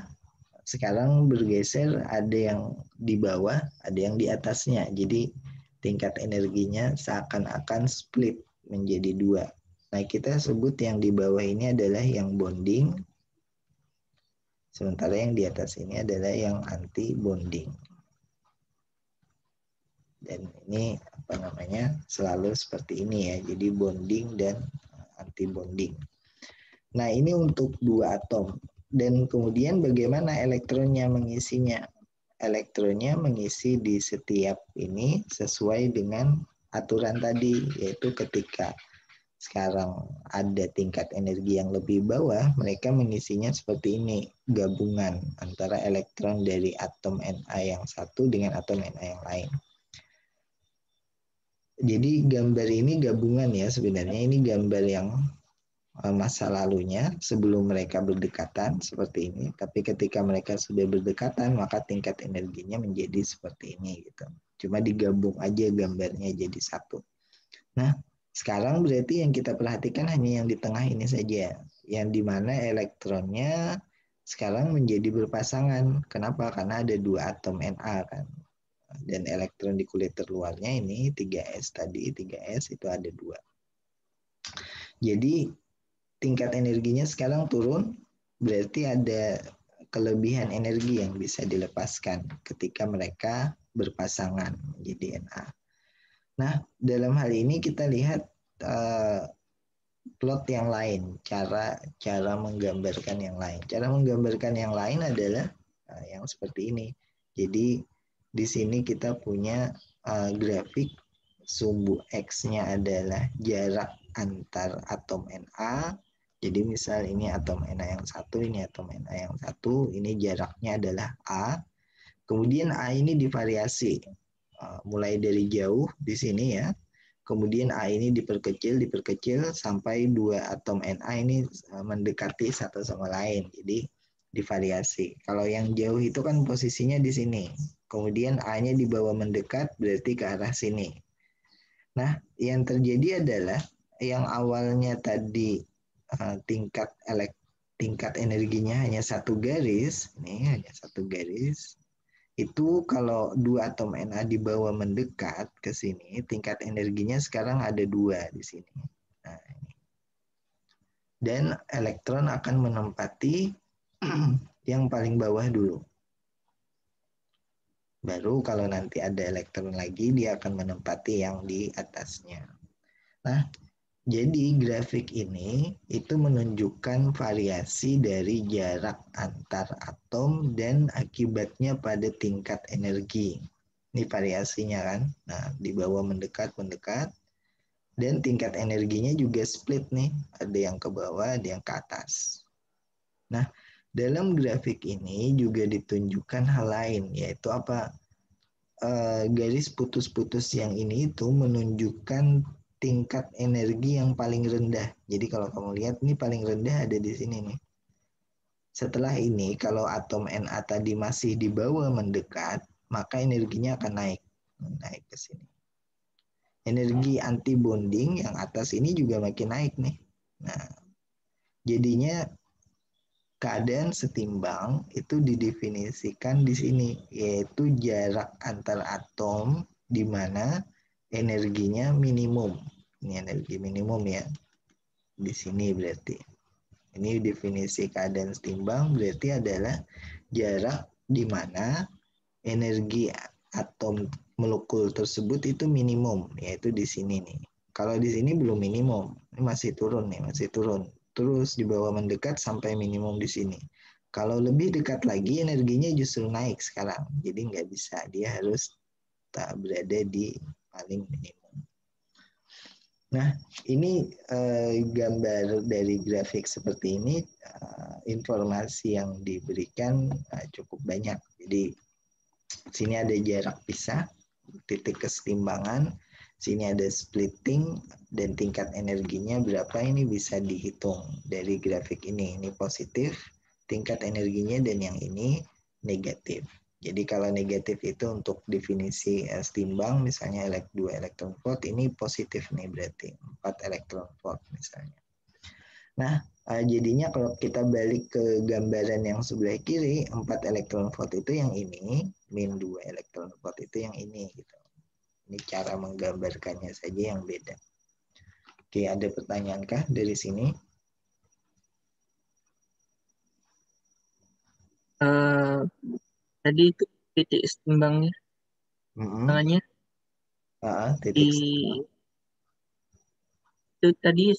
sekarang bergeser, ada yang di bawah, ada yang di atasnya. Jadi tingkat energinya seakan-akan split menjadi dua. Nah, kita sebut yang di bawah ini adalah yang bonding, sementara yang di atas ini adalah yang anti bonding. Dan ini selalu seperti ini ya. Jadi bonding dan anti bonding. Nah, ini untuk dua atom. Dan kemudian bagaimana elektronnya mengisinya? Elektronnya mengisi di setiap ini sesuai dengan aturan tadi, yaitu ketika sekarang ada tingkat energi yang lebih bawah, mereka mengisinya seperti ini, gabungan antara elektron dari atom Na yang satu dengan atom Na yang lain. Jadi gambar ini gabungan ya, sebenarnya ini gambar yang masa lalunya sebelum mereka berdekatan seperti ini, tapi ketika mereka sudah berdekatan maka tingkat energinya menjadi seperti ini gitu. Cuma digabung aja gambarnya jadi satu. Nah, sekarang berarti yang kita perhatikan hanya yang di tengah ini saja, yang dimana elektronnya sekarang menjadi berpasangan. Kenapa? Karena ada dua atom Na kan. Dan elektron di kulit terluarnya ini 3s tadi, 3s itu ada dua. Jadi tingkat energinya sekarang turun, berarti ada kelebihan energi yang bisa dilepaskan ketika mereka berpasangan menjadi Na. Nah, dalam hal ini kita lihat plot yang lain, cara menggambarkan yang lain. Cara menggambarkan yang lain adalah yang seperti ini. Jadi di sini kita punya grafik sumbu X-nya adalah jarak antar atom Na. Jadi misal ini atom Na yang satu, ini atom Na yang satu, ini jaraknya adalah A. Kemudian A ini divariasi, mulai dari jauh di sini ya. Kemudian A ini diperkecil sampai dua atom Na ini mendekati satu sama lain. Jadi divariasi. Kalau yang jauh itu kan posisinya di sini. Kemudian A-nya dibawa mendekat berarti ke arah sini. Nah, yang terjadi adalah yang awalnya tadi tingkat energinya hanya satu garis, ini hanya satu garis. Itu kalau dua atom Na dibawa mendekat ke sini, tingkat energinya sekarang ada dua di sini. Nah, ini. Dan elektron akan menempati yang paling bawah dulu. Baru kalau nanti ada elektron lagi, dia akan menempati yang di atasnya. Nah, Jadi grafik ini itu menunjukkan variasi dari jarak antar atom dan akibatnya pada tingkat energi. Ini variasinya kan. Nah, di bawah mendekat, dan tingkat energinya juga split nih. Ada yang ke bawah, ada yang ke atas. Nah, dalam grafik ini juga ditunjukkan hal lain, yaitu apa? Garis putus-putus yang ini itu menunjukkan tingkat energi yang paling rendah. Jadi kalau kamu lihat ini paling rendah ada di sini nih. Setelah ini kalau atom Na tadi masih di bawah mendekat, maka energinya akan naik ke sini. Energi anti bonding yang atas ini juga makin naik nih. Nah, jadinya keadaan setimbang itu didefinisikan di sini, yaitu jarak antar atom di mana energinya minimum. Ini energi minimum ya. Di sini berarti. Ini definisi keadaan setimbang berarti adalah jarak di mana energi atom molekul tersebut itu minimum, yaitu di sini nih. Kalau di sini belum minimum, ini masih turun nih, masih turun. Terus di bawah mendekat sampai minimum di sini. Kalau lebih dekat lagi, energinya justru naik sekarang. Jadi nggak bisa, dia harus tak berada di paling minimum. Nah, ini gambar dari grafik seperti ini, informasi yang diberikan cukup banyak. Jadi sini ada jarak pisah, titik kesetimbangan, sini ada splitting, dan tingkat energinya berapa ini bisa dihitung dari grafik ini. Ini positif, tingkat energinya, dan yang ini negatif. Jadi kalau negatif itu untuk definisi setimbang, misalnya 2 elektron volt, ini positif nih berarti, 4 elektron volt misalnya. Nah, jadinya kalau kita balik ke gambaran yang sebelah kiri, 4 elektron volt itu yang ini, min 2 elektron volt itu yang ini. Gitu. Ini cara menggambarkannya saja yang beda. Oke, ada pertanyaan kah dari sini? Tadi itu titik setimbangnya, tangannya Titik di itu tadi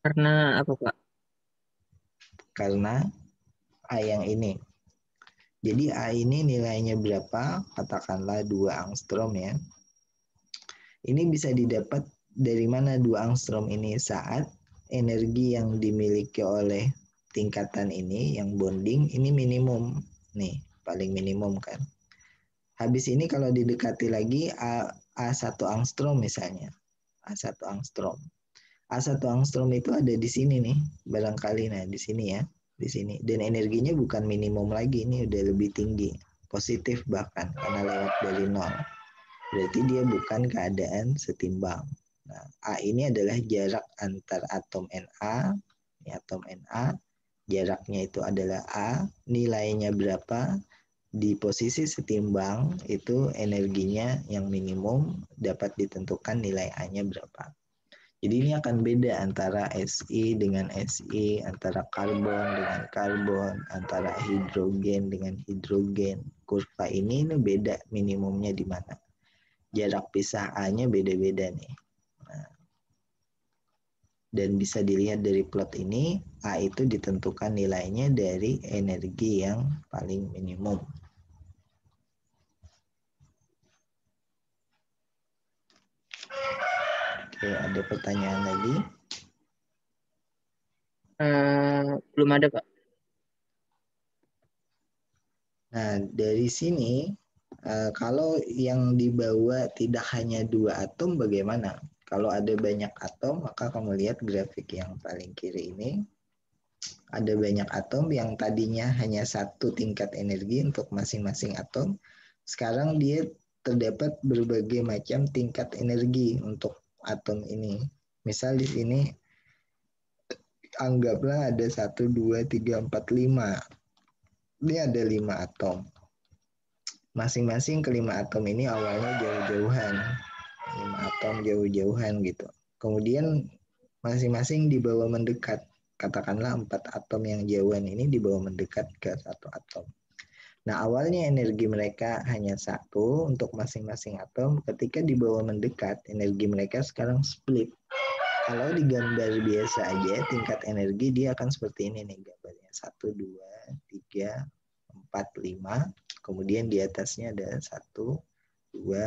karena apa Pak? karena A yang ini. Jadi A ini nilainya berapa? Katakanlah 2 angstrom ya. Ini bisa didapat dari mana 2 angstrom ini saat energi yang dimiliki oleh tingkatan ini, yang bonding, ini minimum. Nih, paling minimum kan. Habis ini kalau didekati lagi A1 angstrom misalnya. A1 angstrom. A1 angstrom itu ada di sini nih, barangkali nah di sini ya, di sini. Dan energinya bukan minimum lagi, ini udah lebih tinggi, positif bahkan karena lewat dari nol. Berarti dia bukan keadaan setimbang. Nah, A ini adalah jarak antar atom Na, ini atom Na, jaraknya itu adalah A, nilainya berapa, di posisi setimbang itu energinya yang minimum dapat ditentukan nilai A-nya berapa. Jadi ini akan beda antara Si dengan Si, antara karbon dengan karbon, antara hidrogen dengan hidrogen. Kurva ini beda minimumnya di mana. Jarak pisah A-nya beda-beda nih. Nah, dan bisa dilihat dari plot ini, A itu ditentukan nilainya dari energi yang paling minimum. Oke, ada pertanyaan lagi? Belum ada Pak. Nah, dari sini, kalau yang dibawa tidak hanya 2 atom, bagaimana? Kalau ada banyak atom, maka kamu lihat grafik yang paling kiri ini, ada banyak atom yang tadinya hanya 1 tingkat energi untuk masing-masing atom, sekarang dia terdapat berbagai macam tingkat energi untuk atom ini. Misal di sini, anggaplah ada 1, 2, 3, 4, 5. Ini ada 5 atom. Masing-masing kelima atom ini awalnya jauh-jauhan. 5 atom jauh-jauhan gitu. Kemudian masing-masing dibawa mendekat. Katakanlah 4 atom yang jauhan ini dibawa mendekat ke 1 atom. Nah, awalnya energi mereka hanya 1 untuk masing-masing atom. Ketika dibawa mendekat, energi mereka sekarang split. Kalau digambar biasa aja, tingkat energi dia akan seperti ini nih gambarnya. 1, 2, 3, 4, 5. Kemudian di atasnya ada 1, 2,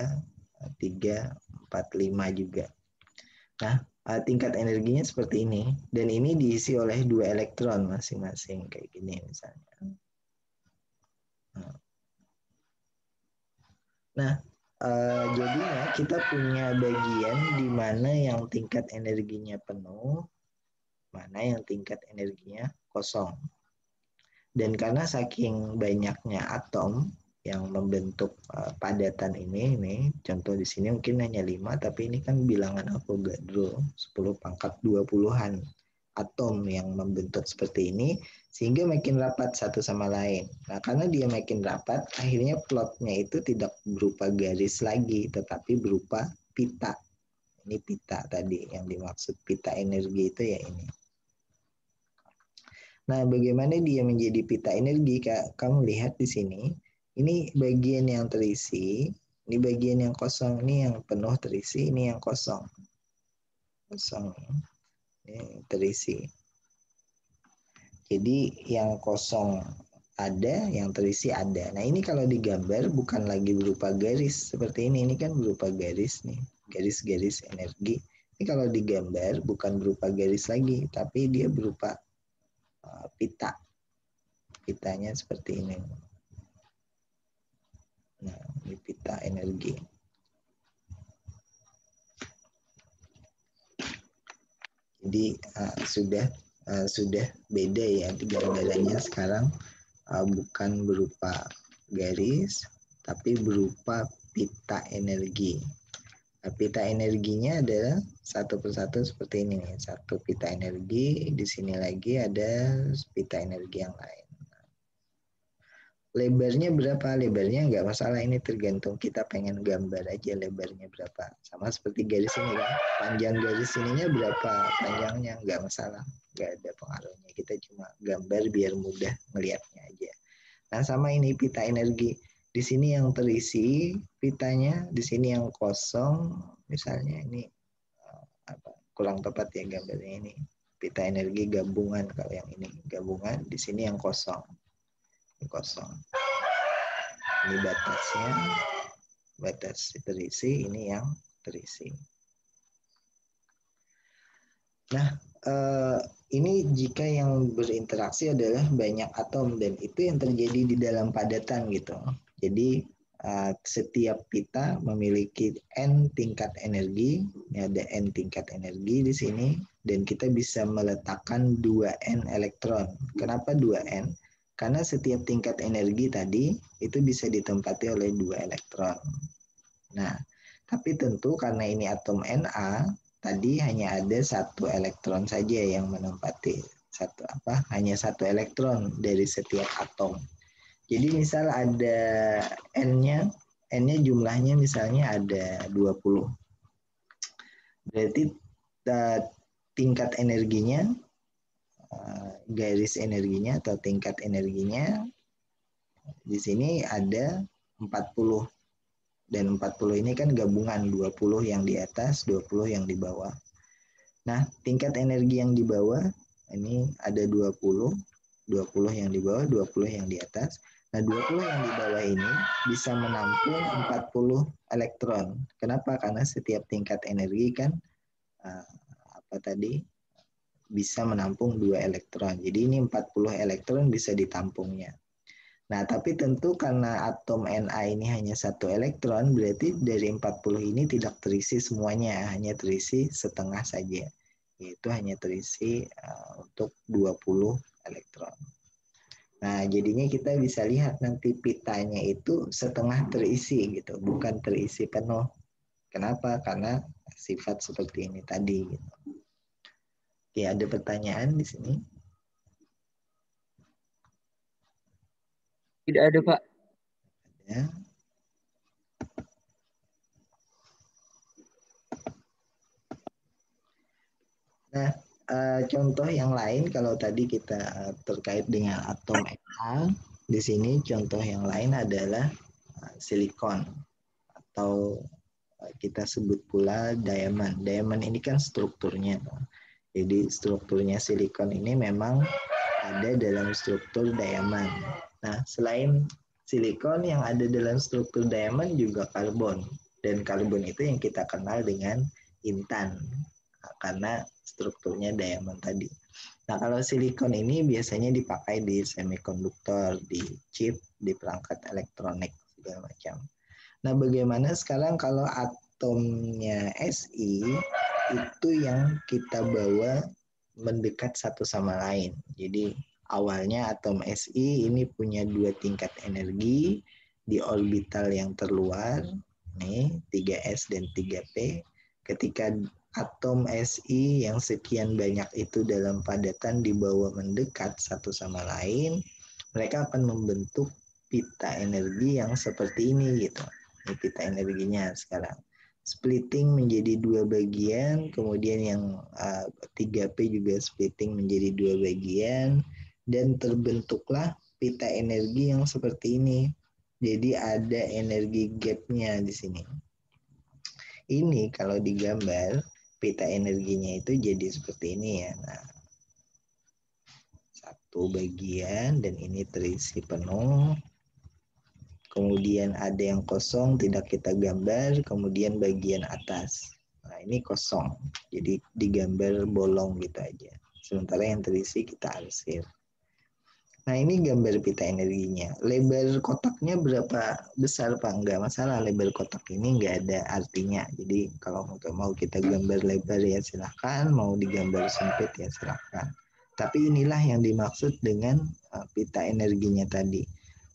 3, 4, 5 juga. Nah, tingkat energinya seperti ini. Dan ini diisi oleh 2 elektron masing-masing. Kayak gini misalnya. Nah, jadinya kita punya bagian di mana yang tingkat energinya penuh, mana yang tingkat energinya kosong. Dan karena saking banyaknya atom yang membentuk padatan ini contoh di sini mungkin hanya 5, tapi ini kan bilangan Avogadro 10 pangkat 20-an atom yang membentuk seperti ini, sehingga makin rapat satu sama lain. Nah, karena dia makin rapat, akhirnya plotnya itu tidak berupa garis lagi, tetapi berupa pita. Ini pita tadi, yang dimaksud pita energi itu ya ini. Nah, bagaimana dia menjadi pita energi? Kamu lihat di sini, ini bagian yang terisi, ini bagian yang kosong, ini yang penuh terisi, ini yang kosong. Kosong, ini terisi. Jadi yang kosong ada, yang terisi ada. Nah, ini kalau digambar bukan lagi berupa garis seperti ini kan berupa garis nih, garis-garis energi. Ini kalau digambar bukan berupa garis lagi, tapi dia berupa pita. Pitanya seperti ini. Nah, ini pita energi. Jadi sudah beda ya gambarannya sekarang, bukan berupa garis tapi berupa pita energi. Nah, pita energinya adalah satu persatu seperti ini nih. Satu pita energi, di sini lagi ada pita energi yang lain. Lebarnya berapa? Lebarnya nggak masalah, ini tergantung kita pengen gambar aja lebarnya berapa. Sama seperti garis ini kan, panjang garis ininya berapa panjangnya, nggak masalah, nggak ada pengaruhnya. Kita cuma gambar biar mudah melihatnya aja. Nah, sama ini pita energi. Di sini yang terisi pitanya, di sini yang kosong. Misalnya ini kurang tepat ya gambarnya ini. Pita energi gabungan, kalau yang ini gabungan, di sini yang kosong. Ini kosong. Ini batasnya, batas terisi, ini yang terisi. Nah, ini jika yang berinteraksi adalah banyak atom, dan itu yang terjadi di dalam padatan gitu. Jadi setiap pita memiliki n tingkat energi, ini ada n tingkat energi di sini, dan kita bisa meletakkan 2n elektron. Kenapa 2n? Karena setiap tingkat energi tadi itu bisa ditempati oleh 2 elektron. Nah, tapi tentu karena ini atom Na, tadi hanya ada 1 elektron saja yang menempati hanya 1 elektron dari setiap atom. Jadi misal ada N-nya jumlahnya misalnya ada 20. Berarti tingkat energinya, garis energinya atau tingkat energinya di sini ada 40. Dan 40 ini kan gabungan, 20 yang di atas, 20 yang di bawah. Nah, tingkat energi yang di bawah ini ada 20 yang di bawah, 20 yang di atas. Nah, 20 yang di bawah ini bisa menampung 40 elektron. Kenapa? Karena setiap tingkat energi kan bisa menampung 2 elektron. Jadi ini 40 elektron bisa ditampungnya. Nah, tapi tentu karena atom Na ini hanya 1 elektron, berarti dari 40 ini tidak terisi semuanya, hanya terisi setengah saja. Yaitu hanya terisi untuk 20 elektron. Nah, jadinya kita bisa lihat nanti pitanya itu setengah terisi gitu, bukan terisi penuh. Kenapa? Karena sifat seperti ini tadi gitu. Oke, ada pertanyaan di sini? Tidak ada, Pak. Ya. Nah, contoh yang lain kalau tadi kita terkait dengan atom Na, di sini contoh yang lain adalah silikon atau kita sebut pula diamond. Diamond ini kan strukturnya. Jadi strukturnya silikon ini memang ada dalam struktur diamond. Nah, selain silikon yang ada dalam struktur diamond juga karbon. Dan karbon itu yang kita kenal dengan intan. Karena strukturnya diamond tadi. Nah, kalau silikon ini biasanya dipakai di semikonduktor, di chip, di perangkat elektronik, segala macam. Nah, bagaimana sekarang kalau atomnya Si itu yang kita bawa mendekat satu sama lain. Jadi awalnya atom Si ini punya 2 tingkat energi di orbital yang terluar, nih 3s dan 3p. Ketika atom Si yang sekian banyak itu dalam padatan dibawa mendekat satu sama lain, mereka akan membentuk pita energi yang seperti ini gitu. Ini pita energinya sekarang. Splitting menjadi 2 bagian, kemudian yang 3P juga splitting menjadi 2 bagian, dan terbentuklah pita energi yang seperti ini. Jadi ada energi gapnya di sini. Ini kalau digambar, pita energinya itu jadi seperti ini ya. Nah, satu bagian dan ini terisi penuh. Kemudian ada yang kosong tidak kita gambar, kemudian bagian atas. Nah, ini kosong. Jadi digambar bolong gitu aja. Sementara yang terisi kita arsir. Nah, ini gambar pita energinya. Lebar kotaknya berapa besar Pak? Enggak masalah, lebar kotak ini enggak ada artinya. Jadi kalau mau kita gambar lebar ya silahkan, mau digambar sempit ya silahkan. Tapi inilah yang dimaksud dengan pita energinya tadi.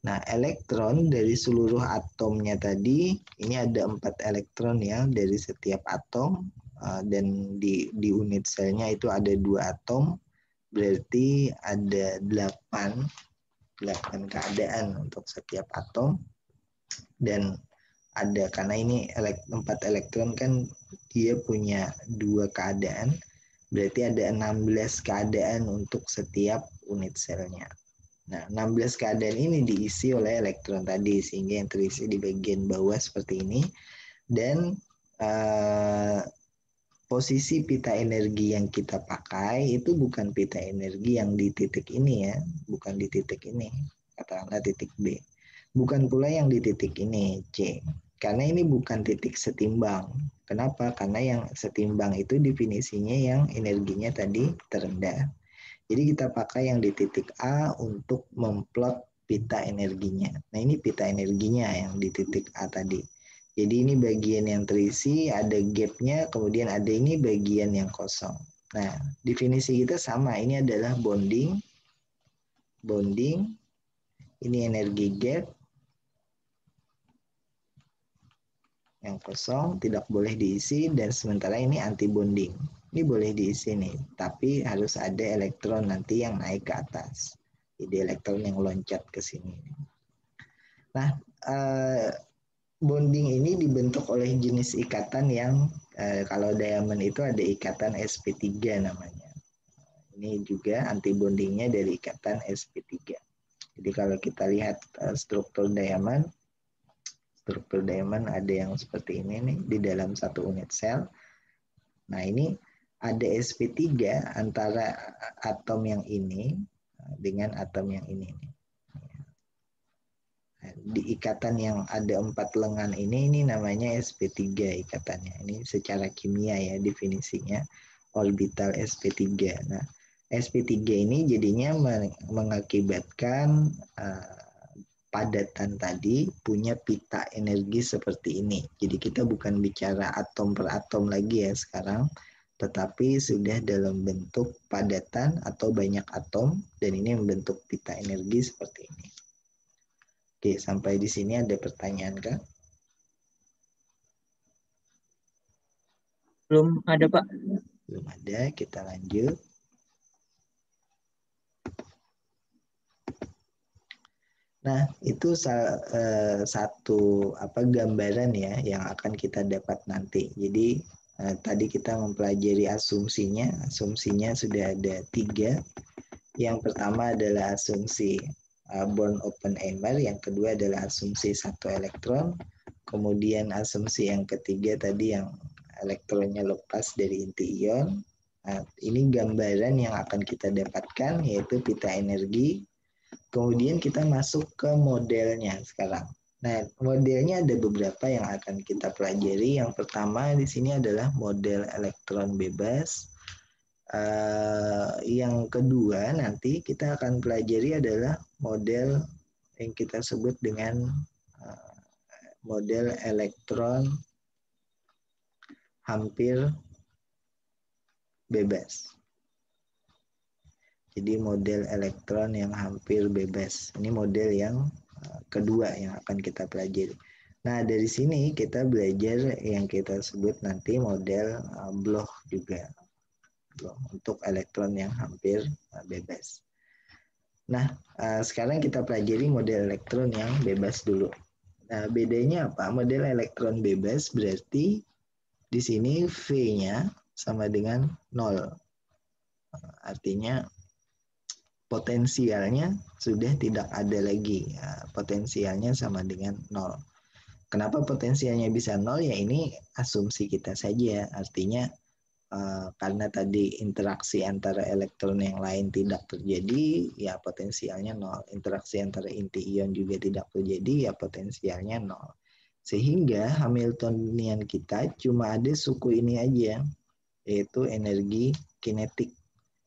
Nah, elektron dari seluruh atomnya tadi, ini ada 4 elektron ya dari setiap atom, dan di unit selnya itu ada 2 atom, berarti ada 8 keadaan untuk setiap atom, dan ada karena ini 4 elektron kan dia punya 2 keadaan, berarti ada 16 keadaan untuk setiap unit selnya. Nah, 16 keadaan ini diisi oleh elektron tadi, sehingga yang terisi di bagian bawah seperti ini. Dan posisi pita energi yang kita pakai itu bukan pita energi yang di titik ini ya, bukan di titik ini, katakanlah titik B. Bukan pula yang di titik ini, C. Karena ini bukan titik setimbang. Kenapa? Karena yang setimbang itu definisinya yang energinya tadi terendah. Jadi kita pakai yang di titik A untuk memplot pita energinya. Nah, ini pita energinya yang di titik A tadi. Jadi ini bagian yang terisi, ada gapnya, kemudian ada ini bagian yang kosong. Nah, definisi kita sama. Ini adalah bonding. Bonding. Ini energi gap. Yang kosong tidak boleh diisi, dan sementara ini anti bonding. Ini boleh diisi nih, tapi harus ada elektron nanti yang naik ke atas. Jadi elektron yang loncat ke sini. Nah, bonding ini dibentuk oleh jenis ikatan yang kalau diamond itu ada ikatan sp3 namanya. Ini juga anti bondingnya dari ikatan sp3. Jadi kalau kita lihat struktur diamond ada yang seperti ini nih di dalam satu unit sel. Nah, ini ada sp3 antara atom yang ini dengan atom yang ini. Di ikatan yang ada 4 lengan ini namanya sp3 ikatannya. Ini secara kimia ya definisinya, orbital sp3. Nah, sp3 ini jadinya mengakibatkan padatan tadi punya pita energi seperti ini. Jadi kita bukan bicara atom per atom lagi ya sekarang, tetapi sudah dalam bentuk padatan atau banyak atom, dan ini membentuk pita energi seperti ini. Oke, sampai di sini ada pertanyaan kah? Belum ada Pak. Belum ada, kita lanjut. Nah, itu satu gambaran ya yang akan kita dapat nanti. Jadi tadi kita mempelajari asumsinya. Asumsinya sudah ada 3. Yang pertama adalah asumsi Born open NMR, yang kedua adalah asumsi 1 elektron, Kemudian asumsi yang ketiga tadi yang elektronnya lepas dari inti ion. Nah, ini gambaran yang akan kita dapatkan yaitu pita energi. Kemudian kita masuk ke modelnya sekarang. Nah, modelnya ada beberapa yang akan kita pelajari. Yang pertama di sini adalah model elektron bebas. Yang kedua nanti kita akan pelajari adalah model yang kita sebut dengan model elektron hampir bebas. Jadi model elektron yang hampir bebas. Ini model yang kedua yang akan kita pelajari. Nah, dari sini kita belajar yang kita sebut nanti model Bloch juga. Untuk elektron yang hampir bebas. Nah, sekarang kita pelajari model elektron yang bebas dulu. Nah, bedanya apa? Model elektron bebas berarti di sini V-nya sama dengan 0. Artinya potensialnya sudah tidak ada lagi. Potensialnya sama dengan 0. Kenapa potensialnya bisa 0? Ya ini asumsi kita saja. Artinya karena tadi interaksi antara elektron yang lain tidak terjadi, ya potensialnya 0. Interaksi antara inti ion juga tidak terjadi, ya potensialnya 0. Sehingga Hamiltonian kita cuma ada suku ini aja, yaitu energi kinetik.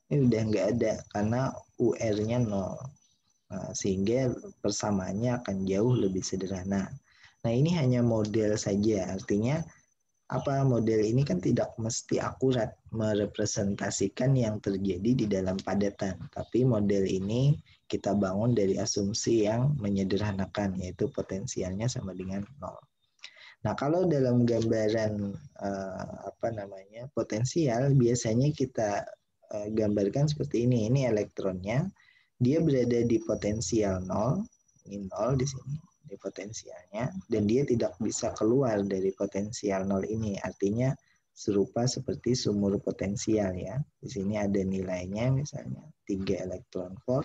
Ini udah nggak ada karena UR-nya 0. Sehingga persamaannya akan jauh lebih sederhana. Nah, ini hanya model saja, artinya model ini kan tidak mesti akurat merepresentasikan yang terjadi di dalam padatan, tapi model ini kita bangun dari asumsi yang menyederhanakan, yaitu potensialnya sama dengan 0. Nah, kalau dalam gambaran potensial biasanya kita gambarkan seperti ini. Ini elektronnya, dia berada di potensial 0, ini 0 di sini. Di potensialnya, dan dia tidak bisa keluar dari potensial 0 ini. Artinya serupa seperti sumur potensial ya. Di sini ada nilainya misalnya 3 elektron volt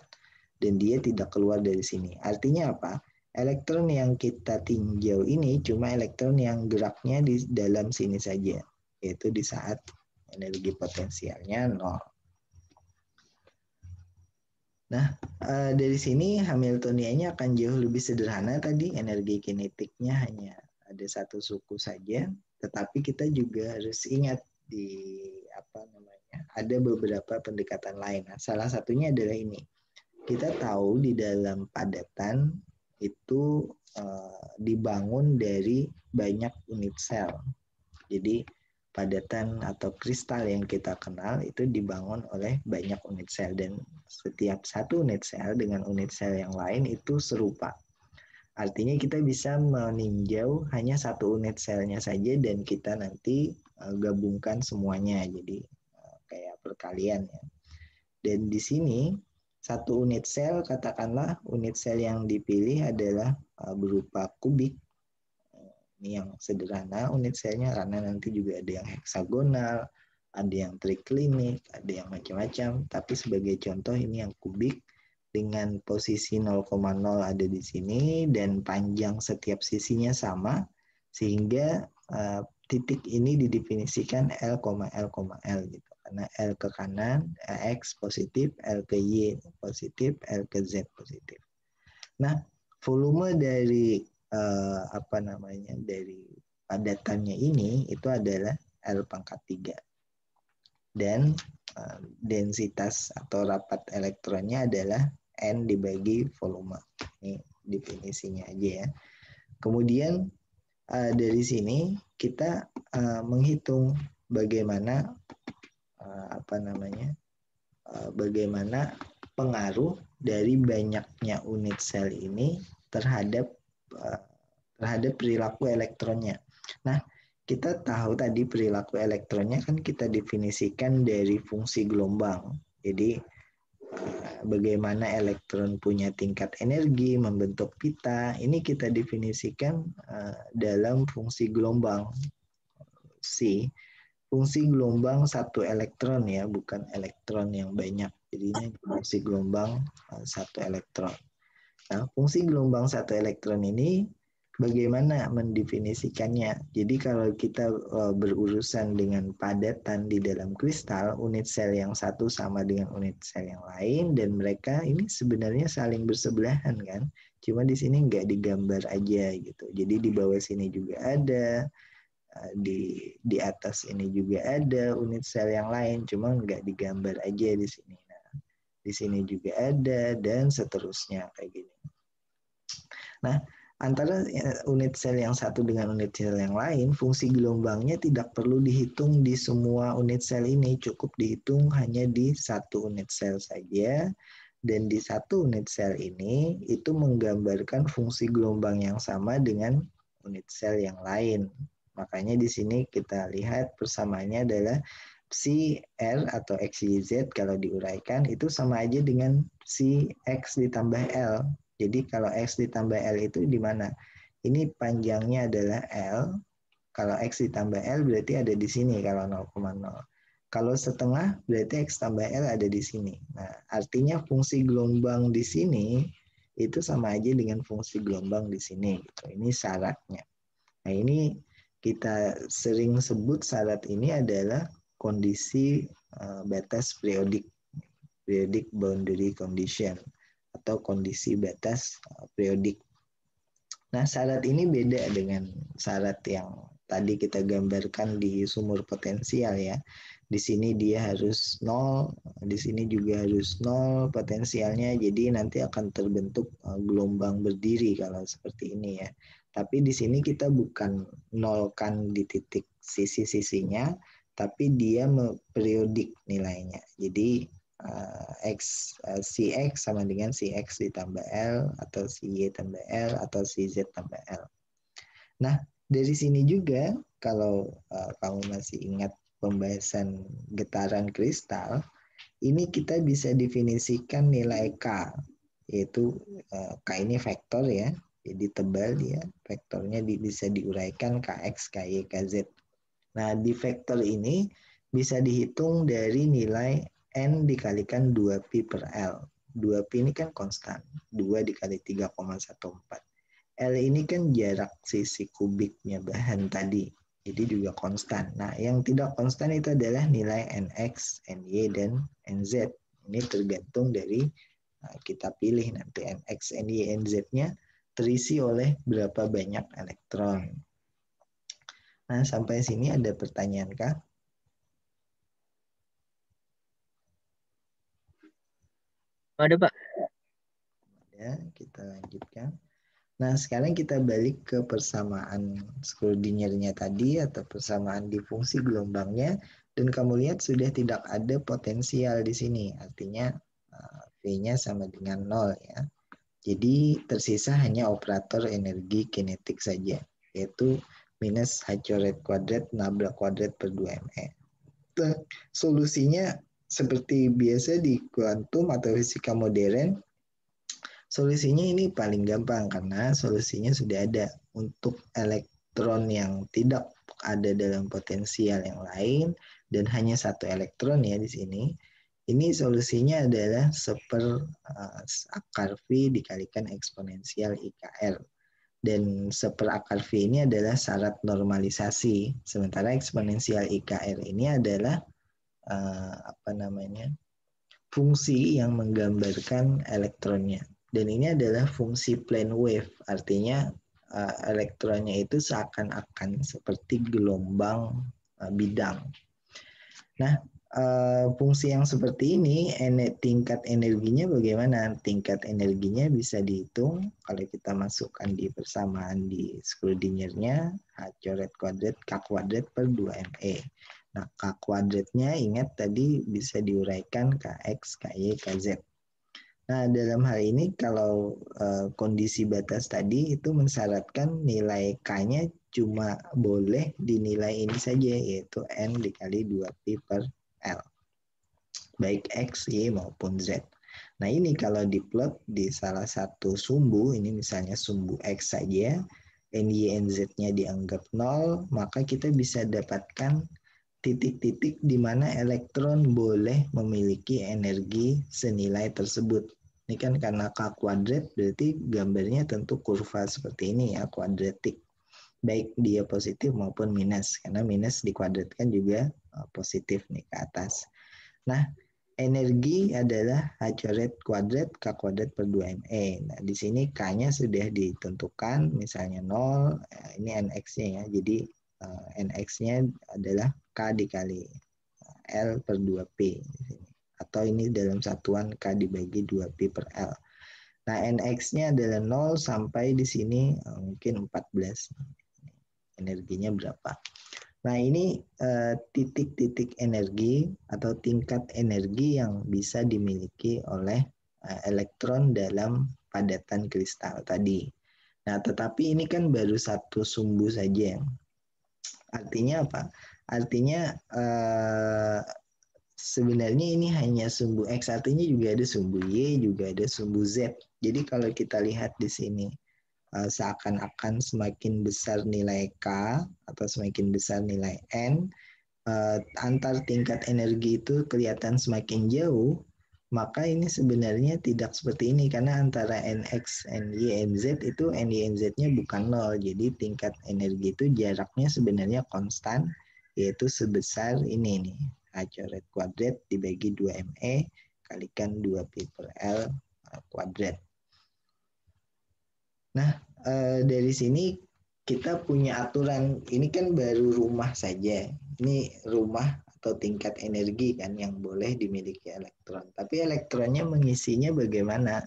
dan dia tidak keluar dari sini. Artinya apa? Elektron yang kita tinjau ini cuma elektron yang geraknya di dalam sini saja, yaitu di saat energi potensialnya 0. Nah, dari sini Hamiltoniannya akan jauh lebih sederhana tadi. Energi kinetiknya hanya ada satu suku saja. Tetapi kita juga harus ingat ada beberapa pendekatan lain. Nah, salah satunya adalah ini. Kita tahu di dalam padatan itu dibangun dari banyak unit sel. Jadi padatan atau kristal yang kita kenal itu dibangun oleh banyak unit sel, dan setiap satu unit sel dengan unit sel yang lain itu serupa. Artinya kita bisa meninjau hanya satu unit selnya saja dan kita nanti gabungkan semuanya, jadi kayak perkalian ya. Dan di sini satu unit sel, katakanlah unit sel yang dipilih adalah berupa kubik. Ini yang sederhana unit selnya, karena nanti juga ada yang heksagonal, ada yang triklinik, ada yang macam-macam. Tapi sebagai contoh ini yang kubik dengan posisi 0,0 ada di sini dan panjang setiap sisinya sama, sehingga titik ini didefinisikan L, L gitu. Karena L ke kanan, X positif, L ke Y positif, L ke Z positif. Nah, volume dari dari padatannya ini itu adalah L pangkat 3. Dan densitas atau rapat elektronnya adalah N dibagi volume. Ini definisinya aja ya. Kemudian dari sini kita menghitung bagaimana bagaimana pengaruh dari banyaknya unit sel ini terhadap perilaku elektronnya. Nah, kita tahu tadi perilaku elektronnya kan kita definisikan dari fungsi gelombang. Jadi bagaimana elektron punya tingkat energi, membentuk pita, ini kita definisikan dalam fungsi gelombang. Fungsi gelombang satu elektron ya, bukan elektron yang banyak. Jadi ini fungsi gelombang satu elektron. Nah, fungsi gelombang satu elektron ini bagaimana mendefinisikannya? Jadi kalau kita berurusan dengan padatan di dalam kristal, unit sel yang satu sama dengan unit sel yang lain, dan mereka ini sebenarnya saling bersebelahan kan? Cuma di sini nggak digambar aja gitu. Jadi di bawah sini juga ada, di atas ini juga ada unit sel yang lain, cuma nggak digambar aja di sini. Nah, di sini juga ada dan seterusnya kayak gini. Nah, antara unit sel yang satu dengan unit sel yang lain, fungsi gelombangnya tidak perlu dihitung di semua unit sel ini, cukup dihitung hanya di satu unit sel saja. Dan di satu unit sel ini itu menggambarkan fungsi gelombang yang sama dengan unit sel yang lain. Makanya di sini kita lihat persamaannya adalah si R atau XYZ kalau diuraikan itu sama aja dengan si X ditambah L. Jadi kalau X ditambah L itu di mana? Ini panjangnya adalah L. Kalau X ditambah L berarti ada di sini kalau 0,0. Kalau setengah berarti X tambah L ada di sini. Nah, artinya fungsi gelombang di sini itu sama aja dengan fungsi gelombang di sini. Gitu. Ini syaratnya. Nah, ini kita sering sebut syarat ini adalah kondisi batas periodik, periodic boundary condition, atau kondisi batas periodik. Nah, syarat ini beda dengan syarat yang tadi kita gambarkan di sumur potensial ya. Di sini dia harus 0, di sini juga harus 0 potensialnya, jadi nanti akan terbentuk gelombang berdiri kalau seperti ini ya. Tapi di sini kita bukan nolkan di titik sisi-sisinya, tapi dia periodik nilainya. Jadi si X sama dengan si X ditambah L, atau si Y tambah L, atau si Z tambah L. Nah, dari sini juga kalau kamu masih ingat pembahasan getaran kristal, ini kita bisa definisikan nilai K, yaitu K ini vektor ya, jadi tebal ya, vektornya bisa diuraikan Kx, Ky, Kz. Nah, di vektor ini bisa dihitung dari nilai N dikalikan 2pi per L. 2pi ini kan konstan, 2 dikali 3,14. L ini kan jarak sisi kubiknya bahan tadi, jadi juga konstan. Nah, yang tidak konstan itu adalah nilai Nx, Ny, dan Nz. Ini tergantung dari kita pilih nanti Nx, Ny, Nz-nya terisi oleh berapa banyak elektron. Nah, sampai sini ada pertanyaan kah? Ada, Pak. Ya, kita lanjutkan. Nah, sekarang kita balik ke persamaan Schrödinger-nya tadi atau persamaan di fungsi gelombangnya, dan kamu lihat sudah tidak ada potensial di sini. Artinya V-nya sama dengan 0 ya. Jadi tersisa hanya operator energi kinetik saja, yaitu minus h coret kuadrat nabrak kuadrat per 2me. Nah, solusinya seperti biasa di kuantum atau fisika modern, solusinya ini paling gampang karena solusinya sudah ada. Untuk elektron yang tidak ada dalam potensial yang lain dan hanya satu elektron ya di sini, ini solusinya adalah akar V dikalikan eksponensial IKR. Dan akar V ini adalah syarat normalisasi. Sementara eksponensial IKR ini adalah fungsi yang menggambarkan elektronnya. Dan ini adalah fungsi plane wave, artinya elektronnya itu seakan-akan seperti gelombang bidang. Nah, fungsi yang seperti ini, tingkat energinya bagaimana? Tingkat energinya bisa dihitung kalau kita masukkan di persamaan di Schrödinger-nya, H coret kuadrat K kuadrat per 2me. Nah, K kuadratnya ingat tadi bisa diuraikan Kx, Ky, Kz. Nah, dalam hal ini kalau kondisi batas tadi itu mensyaratkan nilai K-nya cuma boleh dinilai ini saja, yaitu N dikali 2pi per L. Baik X, Y maupun Z. Nah, ini kalau diplot di salah satu sumbu, ini misalnya sumbu X saja, Ny, Nz-nya dianggap 0, maka kita bisa dapatkan titik-titik di mana elektron boleh memiliki energi senilai tersebut. Ini kan karena K kuadrat berarti gambarnya tentu kurva seperti ini ya, kuadratik. Baik dia positif maupun minus, karena minus dikuadratkan juga positif nih ke atas. Nah, energi adalah H coret kuadrat K kuadrat per 2ME. Nah, di sini K-nya sudah ditentukan, misalnya 0, ini NX-nya ya. Jadi NX-nya adalah K dikali L per 2P. Atau ini dalam satuan K dibagi 2P per L. Nah, NX-nya adalah 0 sampai di sini mungkin 14. Energinya berapa? Nah, ini titik-titik energi atau tingkat energi yang bisa dimiliki oleh elektron dalam padatan kristal tadi. Nah, tetapi ini kan baru satu sumbu saja. Artinya apa? Artinya sebenarnya ini hanya sumbu X, artinya juga ada sumbu Y, juga ada sumbu Z. Jadi kalau kita lihat di sini, seakan-akan semakin besar nilai K atau semakin besar nilai N, antar tingkat energi itu kelihatan semakin jauh, maka ini sebenarnya tidak seperti ini, karena antara NX, NY, NZ itu NY, NZ-nya bukan 0, jadi tingkat energi itu jaraknya sebenarnya konstan, yaitu sebesar ini nih, H coret kuadrat dibagi 2ME kalikan 2Pi per L kuadrat. Nah, dari sini kita punya aturan, ini kan baru rumah saja, ini rumah atau tingkat energi kan yang boleh dimiliki elektron. Tapi elektronnya mengisinya bagaimana?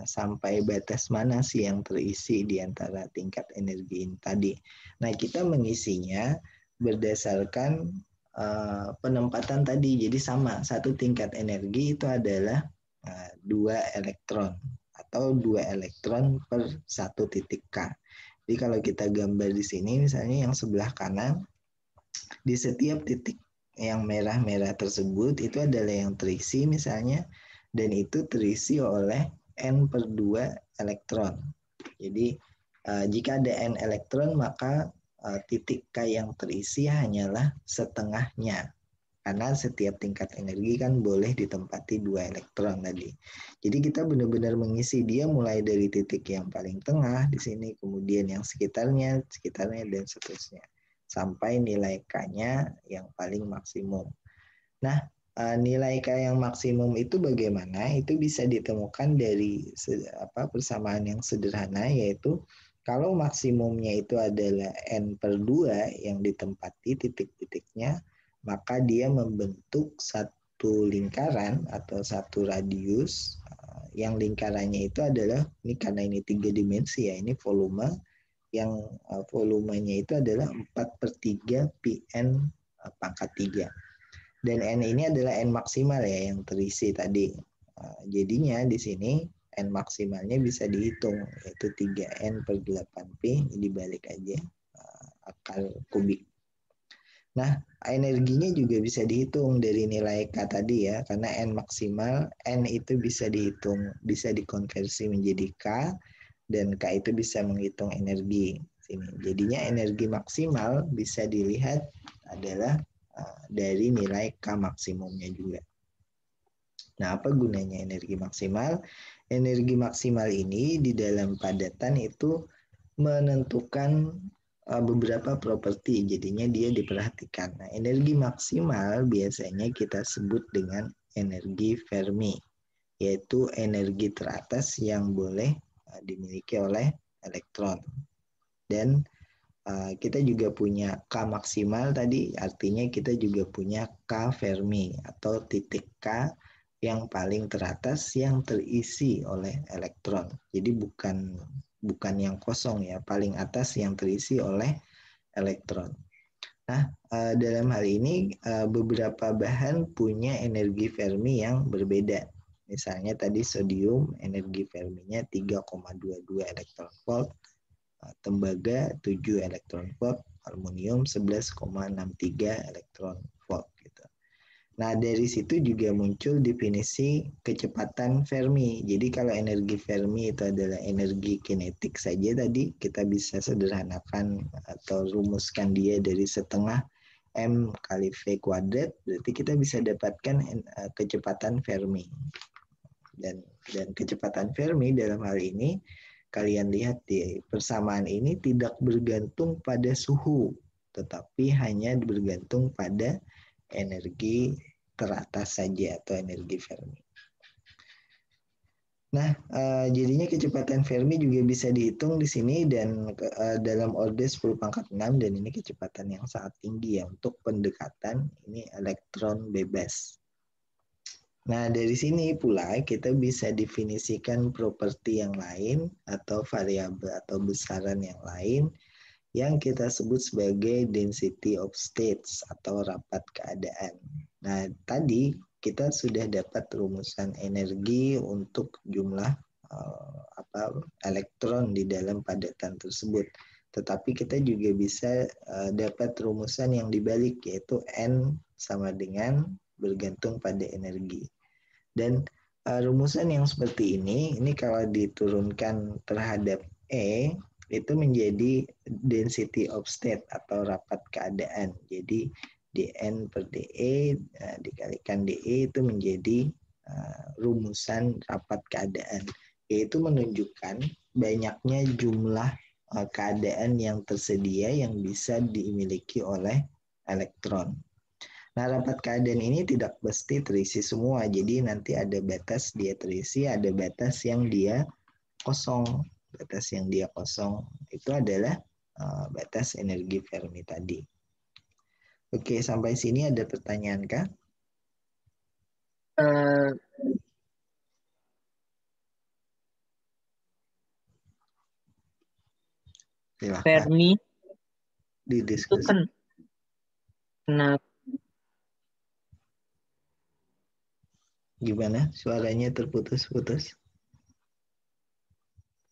Sampai batas mana sih yang terisi di antara tingkat energi ini tadi. Nah, kita mengisinya berdasarkan penempatan tadi. Jadi sama, satu tingkat energi itu adalah 2 elektron atau 2 elektron per satu titik K. Jadi kalau kita gambar di sini misalnya yang sebelah kanan, di setiap titik yang merah-merah tersebut itu adalah yang terisi misalnya, dan itu terisi oleh N per 2 elektron. Jadi jika ada N elektron maka titik K yang terisi hanyalah setengahnya. Karena setiap tingkat energi kan boleh ditempati 2 elektron tadi. Jadi kita benar-benar mengisi dia mulai dari titik yang paling tengah di sini, kemudian yang sekitarnya, dan seterusnya. Sampai nilai K-nya yang paling maksimum. Nah, nilai K yang maksimum itu bagaimana? Itu bisa ditemukan dari persamaan yang sederhana, yaitu kalau maksimumnya itu adalah N per 2 yang ditempati titik-titiknya, maka dia membentuk satu lingkaran atau satu radius yang lingkarannya itu adalah, ini karena ini 3 dimensi ya, ini volume, yang volumenya itu adalah 4/3 Pn pangkat 3. Dan N ini adalah N maksimal ya yang terisi tadi. Jadinya di sini N maksimalnya bisa dihitung, yaitu 3N per 8P, dibalik aja akar kubik. Nah, energinya juga bisa dihitung dari nilai K tadi ya, karena N maksimal, N itu bisa dihitung, bisa dikonversi menjadi K, dan K itu bisa menghitung energi. Sini. Jadinya energi maksimal bisa dilihat adalah dari nilai K maksimumnya juga. Nah, apa gunanya energi maksimal? Energi maksimal ini di dalam padatan itu menentukan beberapa properti, jadinya dia diperhatikan. Nah, energi maksimal biasanya kita sebut dengan energi Fermi, yaitu energi teratas yang boleh dimiliki oleh elektron. Dan kita juga punya K maksimal tadi, artinya kita juga punya K Fermi atau titik K yang paling teratas yang terisi oleh elektron. Jadi bukan yang kosong ya, paling atas yang terisi oleh elektron. Nah, dalam hal ini beberapa bahan punya energi Fermi yang berbeda. Misalnya tadi sodium energi Ferminya 3,22 elektron volt, tembaga 7 elektron volt, aluminium 11,63 elektron volt gitu. Nah, dari situ juga muncul definisi kecepatan Fermi. Jadi kalau energi Fermi itu adalah energi kinetik saja tadi, kita bisa sederhanakan atau rumuskan dia dari setengah M kali V kuadrat, berarti kita bisa dapatkan kecepatan Fermi. Dan kecepatan Fermi dalam hal ini kalian lihat di persamaan ini tidak bergantung pada suhu, tetapi hanya bergantung pada energi teratas saja atau energi Fermi. Nah, jadinya kecepatan Fermi juga bisa dihitung di sini dan dalam order 10 pangkat 6, dan ini kecepatan yang sangat tinggi ya untuk pendekatan ini elektron bebas. Nah, dari sini pula kita bisa definisikan properti yang lain atau variabel atau besaran yang lain yang kita sebut sebagai density of states atau rapat keadaan. Nah, tadi kita sudah dapat rumusan energi untuk jumlah elektron di dalam padatan tersebut. Tetapi kita juga bisa dapat rumusan yang dibalik, yaitu N sama dengan bergantung pada energi. Dan rumusan yang seperti ini kalau diturunkan terhadap E, itu menjadi density of state atau rapat keadaan. Jadi dN per dE dikalikan dE itu menjadi rumusan rapat keadaan, yaitu menunjukkan banyaknya jumlah keadaan yang tersedia yang bisa dimiliki oleh elektron. Nah, rapat keadaan ini tidak pasti terisi semua, jadi nanti ada batas dia terisi, ada batas yang dia kosong. Batas yang dia kosong itu adalah batas energi Fermi tadi. Oke, sampai sini ada pertanyaan kah? Silakan Fermi itu didiskusi. kan kenapa Gimana? Suaranya terputus-putus.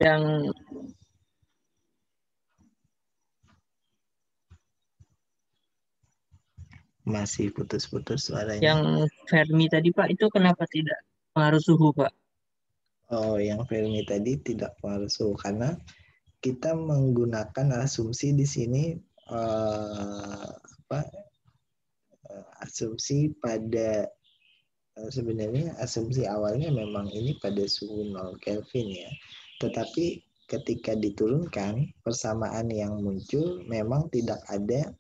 yang Masih putus-putus suaranya. yang Fermi tadi Pak itu kenapa tidak pengaruh suhu Pak? Oh, yang Fermi tadi tidak pengaruh suhu karena kita menggunakan asumsi di sini asumsi pada sebenarnya asumsi awalnya memang ini pada suhu 0 Kelvin ya. Tetapi ketika diturunkan, persamaan yang muncul memang tidak ada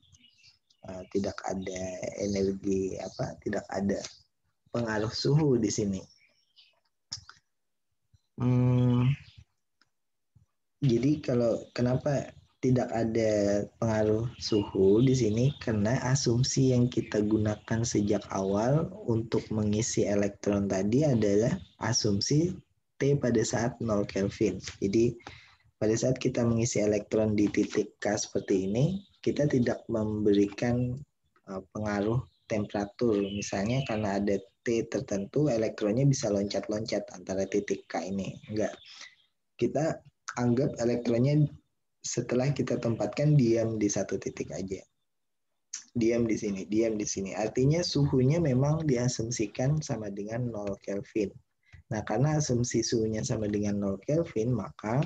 energi tidak ada pengaruh suhu di sini. Jadi kenapa tidak ada pengaruh suhu di sini? Karena asumsi yang kita gunakan sejak awal untuk mengisi elektron tadi adalah asumsi T pada saat 0 Kelvin. Jadi pada saat kita mengisi elektron di titik K seperti ini, kita tidak memberikan pengaruh temperatur. Misalnya karena ada T tertentu, elektronnya bisa loncat-loncat antara titik K ini. Enggak. Kita anggap elektronnya setelah kita tempatkan diam di satu titik aja. Diam di sini, diam di sini. Artinya suhunya memang diasumsikan sama dengan 0 Kelvin. Nah, karena asumsi suhunya sama dengan 0 Kelvin, maka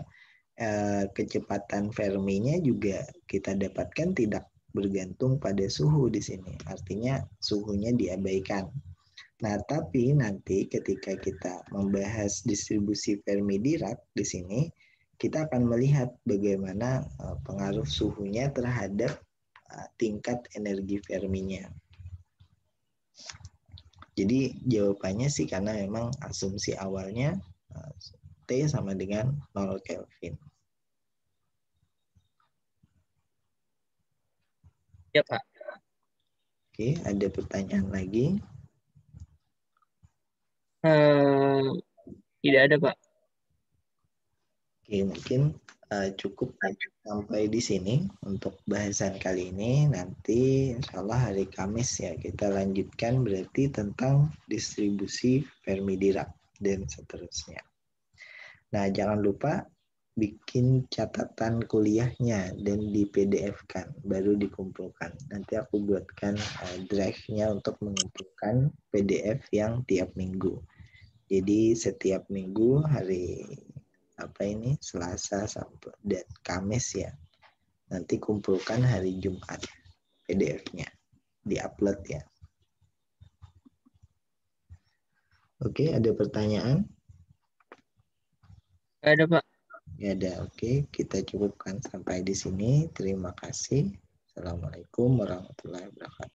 kecepatan Fermi-nya juga kita dapatkan tidak bergantung pada suhu di sini. Artinya suhunya diabaikan. Nah, tapi nanti ketika kita membahas distribusi Fermi-Dirac di sini, kita akan melihat bagaimana pengaruh suhunya terhadap tingkat energi Fermi-nya. Jadi jawabannya sih karena memang asumsi awalnya T sama dengan 0 Kelvin. Ya Pak. Oke, ada pertanyaan lagi? Tidak ada Pak. Oke, mungkin cukup sampai di sini untuk bahasan kali ini. Nanti insya Allah hari Kamis ya kita lanjutkan berarti tentang distribusi Fermi-Dirac dan seterusnya. Nah, jangan lupa bikin catatan kuliahnya dan di PDF-kan, baru dikumpulkan. Nanti aku buatkan drive-nya untuk mengumpulkan PDF yang tiap minggu. Jadi setiap minggu hari Selasa sampai dan Kamis ya. Nanti kumpulkan hari Jumat PDF-nya, diupload ya. Oke, ada pertanyaan? Nggak ada, Pak. Ya ada, oke. Kita cukupkan sampai di sini. Terima kasih. Assalamualaikum warahmatullahi wabarakatuh.